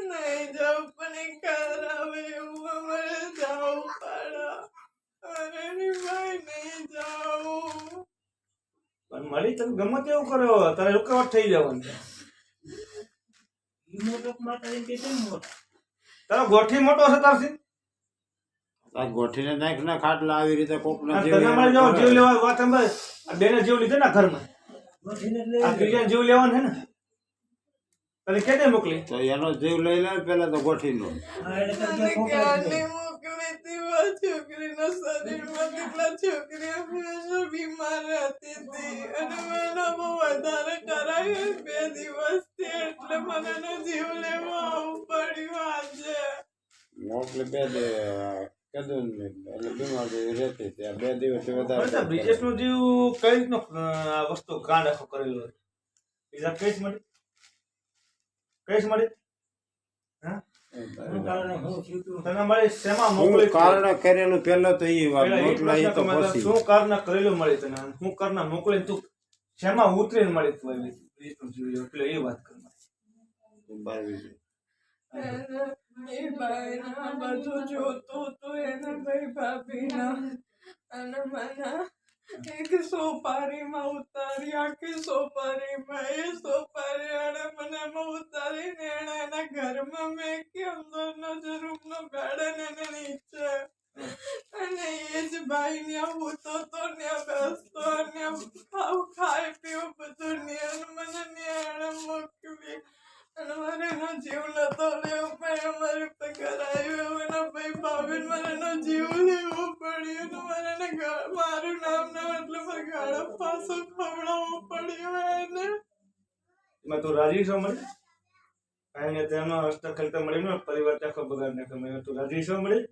[SPEAKER 6] નહીં જવું પણ કરાવે એવું અમારે જવું પડે અરે ભાઈ નહીં જાઉં
[SPEAKER 5] પણ મળી તમે ગમે તેવું કરો તારે રૂકાવટ થઈ જવાનું તારો ગોઠી મોટો હશે તારથી
[SPEAKER 7] ગોઠીને નાખ ના ખાટલા આવી રીતે કોક ના
[SPEAKER 5] તને મળે જાઓ જીવ લેવા વાત સાંભળ આ બેને જીવ લીધો ને ઘરમાં આ ત્રીજા જીવ લેવાનું છે ને તને કેને મોકલી
[SPEAKER 7] તો એનો જીવ લઈ લે પેલા તો ગોઠીનો
[SPEAKER 6] ક્યારની મોકલી હતી છોકરીના શરીરમાં કેટલા છોકરી હંમેશા બીમાર રહેતી હતી અને મને બહુ વધારે કરાયું 2 દિવસથી એટલે મને એનો જીવ લેવા આવવું પડ્યું આજે
[SPEAKER 7] મોકલી બે દે કદું એટલે બીમાર રહેતી હતી 2 દિવસથી વધારે
[SPEAKER 5] બ્રિજેશ નો જીવ કઈ રીતનો વસ્તુ કાંડ આખો કરેલો બીજા કઈશ મળી હા તને મળી શેમાં મોકલી
[SPEAKER 7] કારણ કરેલું પેલો તો ઈ વાત મોકલા ઈ તો પછી
[SPEAKER 5] શું કારણ કરેલું મળી તને હું કરના મોકલી તું શેમાં ઉતરીને મળી તું એટલે એ વાત કર
[SPEAKER 6] એ ભાઈના બધું જોતું હતું એને ભાઈ ભાભીના અને મને એક સોપારીમાં ઉતારી આખી સોપારીમાં એ સોપારી એને મને એમાં ઉતારીને એને એના ઘરમાં મેકી અંદરનો જે રૂમનો ગાર્ડન એને નીચે અને એ જ ભાઈ ત્યાં ઉતો તો ત્યાં બેસતો ત્યાં ખાઈ પીવું બધું ને મને જીવ નતો લેવો પણ અમારે ઉપર કરાયું એના ભાઈ ભાભીને મારે એનો જીવ લેવો પડ્યો ને મારે એને મારું નામ ના એટલે મારે ગાળો પાછો ખવડાવવો પડ્યો એને.
[SPEAKER 5] એમાં તું રાજી છો મળી કાંઈ ને તેનો હસ્તકલતા મળી ને પરિવાર આખો બગાડ નાખ્યો મેં તું રાજી છો મળી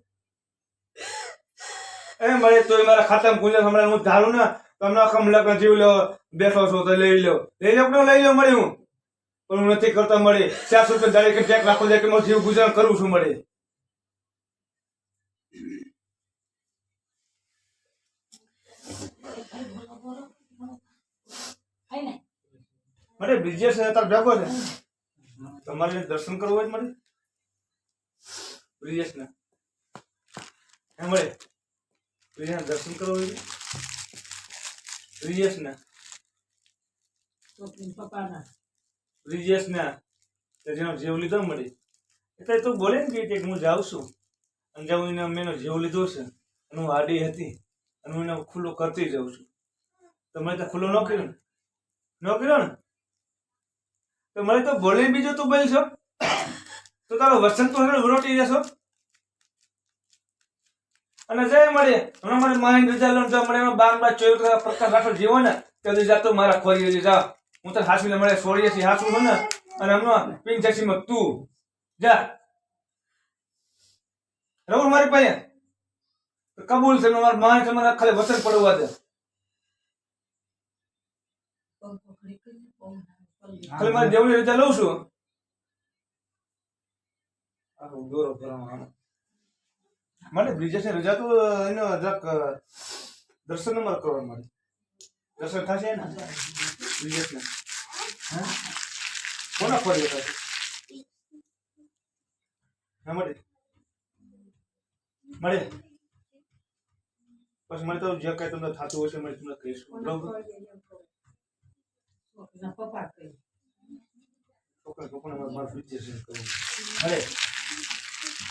[SPEAKER 5] એ મળે તો મારા ખાતામાં પૂજા હમણાં હું ધારું ને તમને આખા લગ્ન જીવ લો બેઠો છો તો લઈ લો લઈ લો મળી હું પણ હું નથી કરતો મળી 400 રૂપિયા દાડી કે ચેક રાખો જાય કે મારું જીવ ગુજરાન કરું છું મળી બ્રિજેશ તાર ભેગો છે તમારે દર્શન કરવું હોય મળે બ્રિજેશ ને હે મળે બ્રિજેશ દર્શન કરવું હોય બ્રિજેશ ને બ્રિજેશ ને જેનો જીવ લીધો મળી એટલે તું બોલે ને કે હું જાઉં છું અને જાઉં એને મેં એનો જીવ લીધો છે અને હું આડી હતી અને હું એને ખુલ્લો કરતી જાઉં છું તો મને તો ખુલ્લો ન કર્યો ને તો મને તો બોલે બીજું તું બોલ છો તો તારો વસંત તો રોટી જશો અને જય મળે હમણાં મારે માહિન રજા લો મળે એમાં 12 પ્રકાશ રાઠોડ જીવો ને તે જાતો મારા ખોરી જા હું તો હાસવીને મળે સોળીએ છીએ હાસું છું ને અને હમણાં પિંચાસીમાં તું જા રહું મારી પાસે કબૂલ છે મારા માહિન છે મને ખાલી વસંત પડવા દે ખાલી મારે દેવની રજા લઉં છું દોરો ભરવામાં મને બ્રિજેશ રજા તો એનો જરાક દર્શન નંબર કરવા મળે દર્શન થશે ને બ્રિજેશ ને કોના ફરી થશે હા મળે પછી મને તો જે કઈ તમને થતું હશે મને તમને કહીશું બરોબર પપ્પાને મારું બ્રિજેશ કરવું અરે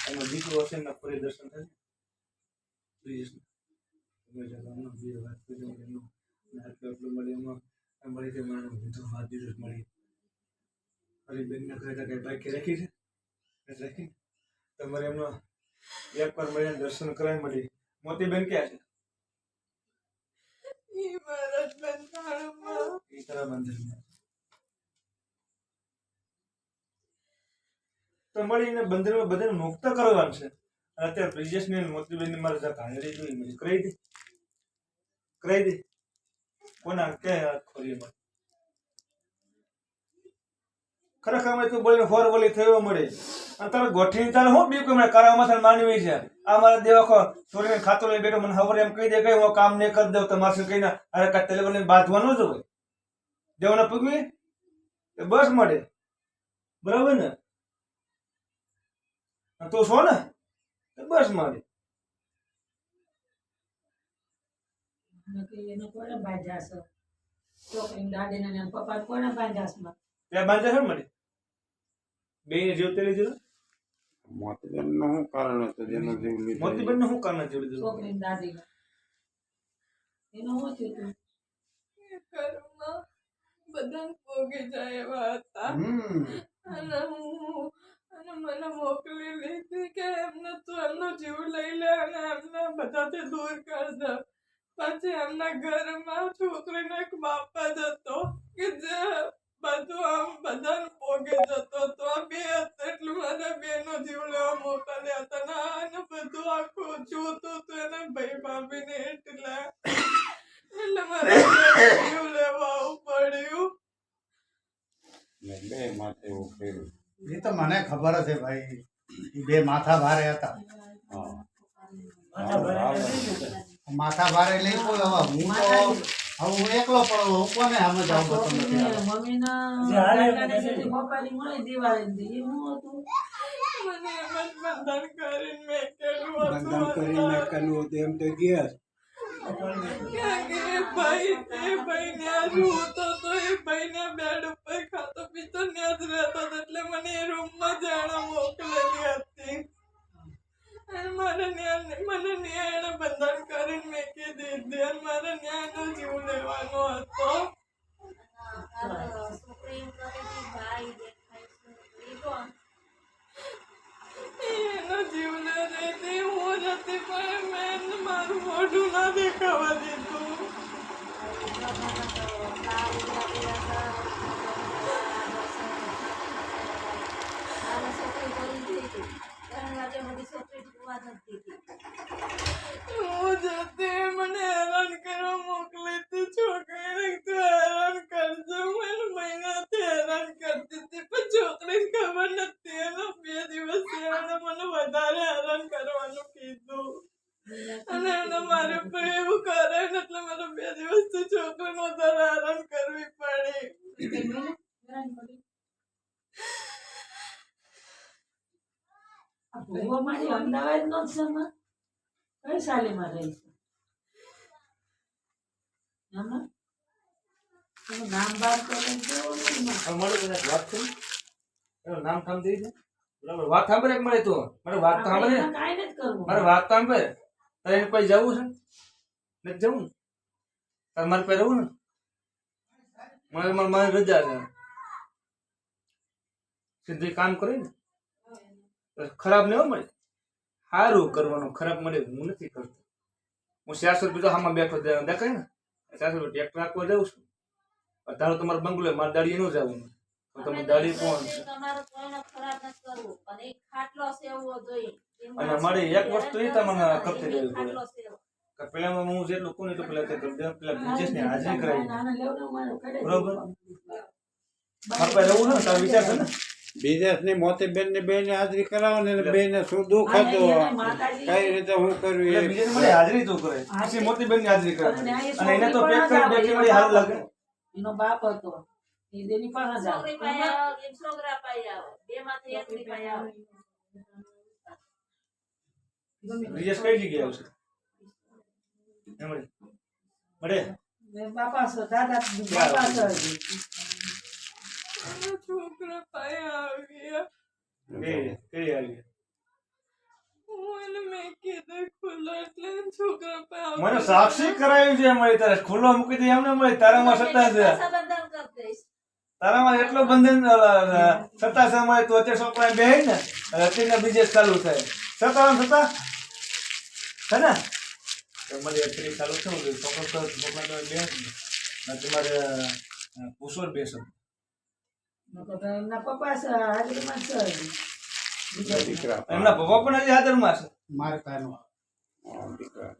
[SPEAKER 5] એનો દીકરો હશે ને ફરી દર્શન થાય બ્રિજેશ તમારે એમનો એક વાર મળીને દર્શન કરાવી મળી મોતીબેન ક્યાં છે એ તારા બંધનમાં તો મળીને બંધનમાં બધાને મુક્ત કરવાનું છે અત્યારે બ્રિજેશ ને મોતીબેન ની મારે ઘાંગડી જોઈ મળી કરાવી દે કોના ક્યાં ખોરી મળે ખરેખર અમે તું બોલીને ફોર બોલી થયો મળે અને તારે ગોઠવી તારે હું બીક કરાવમાં માનવી છે આ મારા દેવાખો છોરીને ખાતો લઈ બેઠો મને ખબર એમ કહી દે કે હું કામ નહીં કરી દઉં તમારે કહીને અરે કાંઈ તેલેબને બાંધવાનું જ હોય દેવાના પગવી બસ મળે બરાબર ને તું છો ને બસ મળે ત્યાં બાંધ્યા છે મળે બે જીવતેલી જીવ
[SPEAKER 7] મોતીબેન નું શું કારણ હતું જેનો જીવ લીધો
[SPEAKER 5] મોતીબેન નું શું કારણ જીવ લીધું
[SPEAKER 6] ઘરમાં બધા પોગી જાય એવા હતા અને મને મોકલી લીધી કે એમને તું એમનો જીવ લઈ લે અને એમને બધાથી દૂર કર દે પછી એમના ઘરમાં છોકરીનો એક બાપ જ હતો કે જે બધું આમ બધાને પોગે જતો હતો આ બે હતા એટલે મારા બેનો જીવ લેવા મોકલ્યા હતા ને આને બધું આખું જોતું હતું એને ભાઈ ભાભીને એટલે મારે જીવ લેવા આવવું પડ્યું
[SPEAKER 7] બે માથે એવું કર્યું
[SPEAKER 3] એ તો મને ખબર છે ભાઈ બે માથા ભારે હતા માથા ભારે લઈ કોઈ હવે હું એકલો પડો હું કોને આમ જ આવું
[SPEAKER 6] બંધન કરીને મેકેલું
[SPEAKER 7] એમ તો ગયા
[SPEAKER 6] ભાઈ ત્યાં જોતો તો એ ભાઈ ના બેડ ઉપર ખાતો પીતો ત્યાં જ રહેતો એટલે મને એ રૂમમાં જાણે મોકલેલી હતી અને મને ન્યાય એને બંધન કરીને મેકી દીધી અને મારે ન્યાયનો જીવ લેવાનો હતો
[SPEAKER 8] અમદાવાદ નો જ છે માં? કઈ શાલીમાં રહી છે? આમાં એનું નામ બાર તો લઈ જવું નહીં માં.
[SPEAKER 5] મળે બધા વાત કરી એનું નામ ઠામ દઈ દે બરાબર વાત સાંભળે મળે તો મારે વાત તો સાંભળે
[SPEAKER 8] આપણે એમાં કાંઈ નથી કરવું.
[SPEAKER 5] મારે વાત તો સાંભળે તારે એને પાસે જવું છે નથી જવું ને તારે મારે પાસે રહેવું ને મારે રજા છે સીધી કામ કરે ને ખરાબ નહીં મળે સારું કરવાનું ખરાબ મળે હું નથી કરતો હું 400 રૂપિયા તો હામાં બેઠો દેખાય ને 400 રૂપિયા ટેક્ટર રાખવા જાઉં છું તારો તમારો બંગલો મારે દાડી નું જવાનું તો તમે દાડી કોણ છે
[SPEAKER 8] તમારું કોઈનો ખરાબ નથી કરવું પણ એક ખાટલો સેવવો જોઈએ.
[SPEAKER 5] અને મારે એક વસ્તુ એ તમને કરતી રહેવી પડે
[SPEAKER 8] ખાટલો સેવો.
[SPEAKER 5] કે પેલામાં હું જેટલું કોને તો પેલા તે કરી દે પેલા બ્રિજેશ ને હાજરી કરાવી
[SPEAKER 8] નાના લેવડો મારો કરે.
[SPEAKER 5] બરોબર આપણે રહેવું ને તારો વિચાર છે ને
[SPEAKER 7] બીજાની મોતીબેન ની બેન હાજરી કરાવો ને બેન શું દુઃખ હતું કઈ રીતે હું કર્યું
[SPEAKER 5] એટલે
[SPEAKER 7] એ
[SPEAKER 5] બીજાને મળે હાજરી તો કરે પછી મોતી બેન ની હાજરી કરે અને એને તો પેક કરી બેટી મળી હાલ લાગે
[SPEAKER 8] એનો બાપ હતો એ તેની પાસે જાવ.
[SPEAKER 4] છોકરી પાસે આવો કે છોકરા પાસે આવો બેમાંથી એકની પાસે આવો
[SPEAKER 5] બ્રિજેશ કઈ જગ્યાએ આવશે એ મળે મળે
[SPEAKER 8] બાપા છે દાદા બાપા છે.
[SPEAKER 6] છોકરા પાસે આવ્યા
[SPEAKER 5] કઈ આવી
[SPEAKER 6] હું એને મેં કીધું ખુલ્લો એટલે છોકરા પાસે
[SPEAKER 5] મને સાક્ષી કરાયું છે મળી તારે ખુલ્લો મૂકી દે એમને મળી તારામાં સત્તા છે
[SPEAKER 4] સંબંધન કરી દઈશ
[SPEAKER 5] તારામાં એટલો બંધન સત્તા છે મળે તો અત્યારે છોકરા બે ને અત્યારના બીજે ચાલુ થાય સત્તા સત્તા છે ને તમારે અત્યારે ચાલુ થયું છોકરા બે ને તમારે પૂછો બેસો
[SPEAKER 8] એમના પપ્પા છે હાજરીમાં છે.
[SPEAKER 7] દીકરા
[SPEAKER 5] એમના પપ્પા પણ હજી હાજરમાં છે
[SPEAKER 7] મારે કાનો દીકરા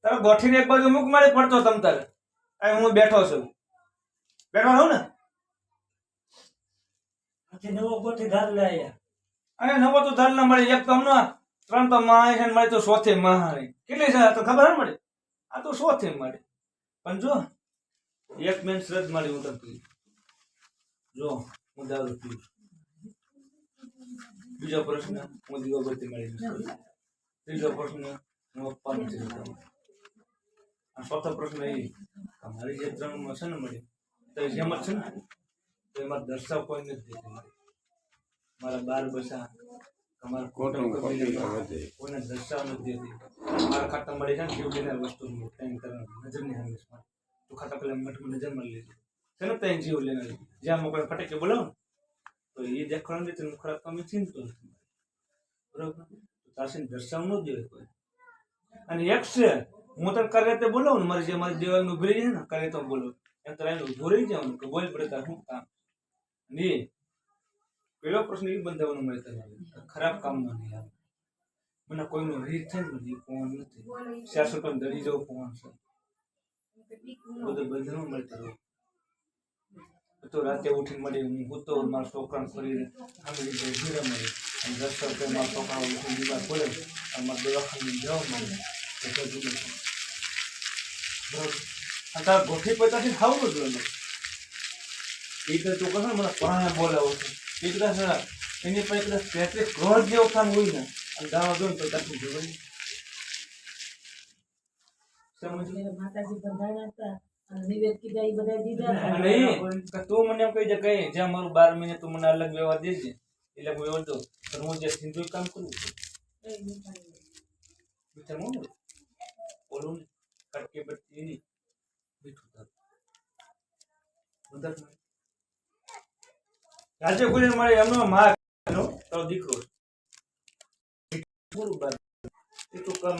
[SPEAKER 5] તારે ગોઠીને એક બાજુ મુખ મારી પડતો તમ તારે અહીં હું બેઠો છું બેઠો રહું ને
[SPEAKER 8] નવો ગોઠી ધાર લે
[SPEAKER 5] અહીં નવો તો ધાર ના મળી એક તો હમણાં 3 તો માં છે મળી તો 100 થી માં કેટલી છે તો ખબર ન મળી આ તો 100 થી મળી પણ જો એક મેન શ્રદ્ધ મળી હું તને જો હું દારૂ પીઉં છું. બીજો પ્રશ્ન હું દીવાબત્તી મળી નથી. ત્રીજો પ્રશ્ન હું અપ્પા નથી કરતો. આ ચોથો પ્રશ્ન એ કે મારી જે 3 માં છે ને મળી તો એ જેમ જ છે ને તો એમાં દર્શાવ કોઈ નથી દેતી મારી મારા 12 બસા તમારા
[SPEAKER 7] કોટનું
[SPEAKER 5] કોઈને દર્શાવ નથી દેતી મારા ખાતા મળી છે ને જીવલીના વસ્તુ ટાઈમ કરવાનું નજરની હંમેશ માં તું ખાતા પેલા મઠમાં નજર મળી લેજે છે ને ત્યાં જીવ લેના જ્યાં મોકલે ફટાકે બોલાવો તો એ દેખાડવા દે તો ખરાબ કામ ચિંતો નથી બરોબર તાસીને દર્શાવ ન દે કોઈ અને એક છે હું તને કરે તે બોલાવું ને મારી જે મારી દેવાનું ઉભી રહી છે ને કરે તો બોલો એમ તો એને ઉભું રહી જવાનું કે બોલ પડે તાર શું કામ ને પેલો પ્રશ્ન એ બંધાવાનો મળે તમારે ખરાબ કામમાં નહીં આવે મને કોઈનું રીત થાય ને એ કોણ નથી 400 પણ દડી જવું કોણ છે બધું બંધનું મળતું રહું તો રાતે ઉઠીને મળી હું ઉતો મારા છોકરાને ફરીને આંગળી જાય ધીરે મળી અને 10 રૂપિયા મારા છોકરા ઉઠીને બીમાર પડે અને મારા દવાખાને જવા મળે તો જુદું બરાબર અને તારા ગોઠી પૈસાથી ખાવું જોઈએ એ તો તું કહે મને પરાણે બોલાવો છે એ કદાચ એની પાસે કદાચ 33 કરોડ જેવું કામ હોય ને અને દાવા દો ને તો તકલીફ જોઈ
[SPEAKER 8] માતાજી બંધાણા હતા અને નિવેદ કીધા એ બધા દીધા
[SPEAKER 5] અને એ કે તું મને એમ કહી દે કઈ જ્યાં મારું 12 મહિને તું મને અલગ વ્યવહાર દેજે એટલે હું એવો દો તો હું જે સિંધુ કામ કરું છું મીઠા મોં બોલું ને કટકે બટકી નહીં મીઠું થતું બધા રાજ્ય ગુજર મારે એમનો માં તારો દીકરો પૂરું બાદ એટલું કામ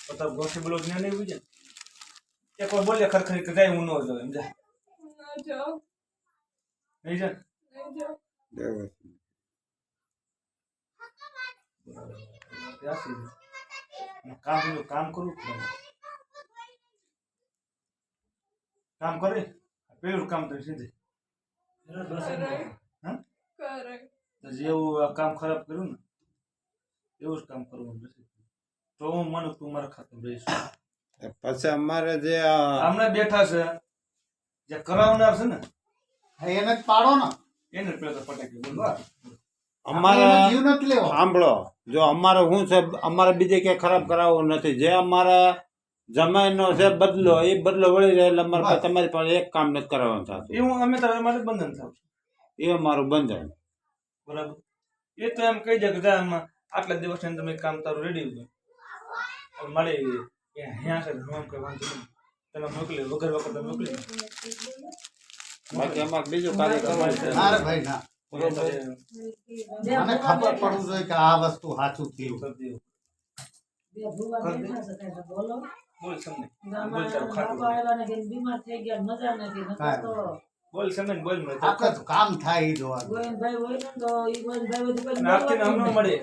[SPEAKER 5] પતા ગોઠી બોલો જ્ઞાન એવું છે એક વાર બોલે ખરખરી કે જાય હું ન જાઉં એમ જા
[SPEAKER 6] ના જાઓ
[SPEAKER 5] નહીં જા
[SPEAKER 6] નહીં જાઓ
[SPEAKER 5] કામ કરું કામ કરે પેલું કામ તો સીધે
[SPEAKER 6] કરાય
[SPEAKER 5] હા
[SPEAKER 6] કરાય
[SPEAKER 5] જેવું આ કામ ખરાબ કર્યું ને એવું જ કામ કરવાનું રહેશે. તો હું માનું તું મારા ખાતે રહીશ.
[SPEAKER 7] પછી અમારે જે આ
[SPEAKER 5] હમણાં બેઠા છે જે કરાવનાર છે ને
[SPEAKER 3] એને જ પાડો ને,
[SPEAKER 5] એને જ પેલા તો પટાકી બોલવા.
[SPEAKER 7] અમારા
[SPEAKER 3] જીવ નથી લેવો.
[SPEAKER 7] સાંભળો, જો અમારે શું છે, અમારે બીજે ક્યાંય ખરાબ કરાવવું નથી. જે અમારા જમાઈનો છે બદલો, એ બદલો વળી રહે એટલે અમારે પાસે તમારી પાસે એક કામ નથી કરાવવાનું થતું.
[SPEAKER 5] એ હું અમે તારા માટે બંધન થાવ
[SPEAKER 7] એ અમારું બંધન.
[SPEAKER 5] બરાબર. એ તો એમ કહી દે કે જા આમાં આટલા દિવસની અંદર મેં કામ તારું રેડી હોય મળે અહીંયા છે હું એમ કઈ વાંધો નહીં તને મોકલી વગર વગર તમે મોકલી દો.
[SPEAKER 7] બાકી અમારે બીજું કાર્યક્રમ છે.
[SPEAKER 3] ના રે ભાઈ ના,
[SPEAKER 5] બરોબર.
[SPEAKER 3] મને ખબર પડવું જોઈએ કે આ વસ્તુ સાચું થયું.
[SPEAKER 5] કરી દેવું.
[SPEAKER 8] બે ભૂવા બેઠા છે કાંઈ બોલો.
[SPEAKER 5] બોલ સમય બોલ
[SPEAKER 8] અમારા
[SPEAKER 5] તારું ખાતું
[SPEAKER 8] બાપા આવ્યા ને કે બીમાર થઈ ગયા, મજા નથી. નકર તો
[SPEAKER 5] બોલ સમય બોલ મને
[SPEAKER 3] આપણે તો કામ થાય એ જોવાનું.
[SPEAKER 8] ગોવિંદભાઈ હોય ને તો ઈ ગોવિંદભાઈ હોય તો કોઈ
[SPEAKER 5] આપતી હમણાં મળે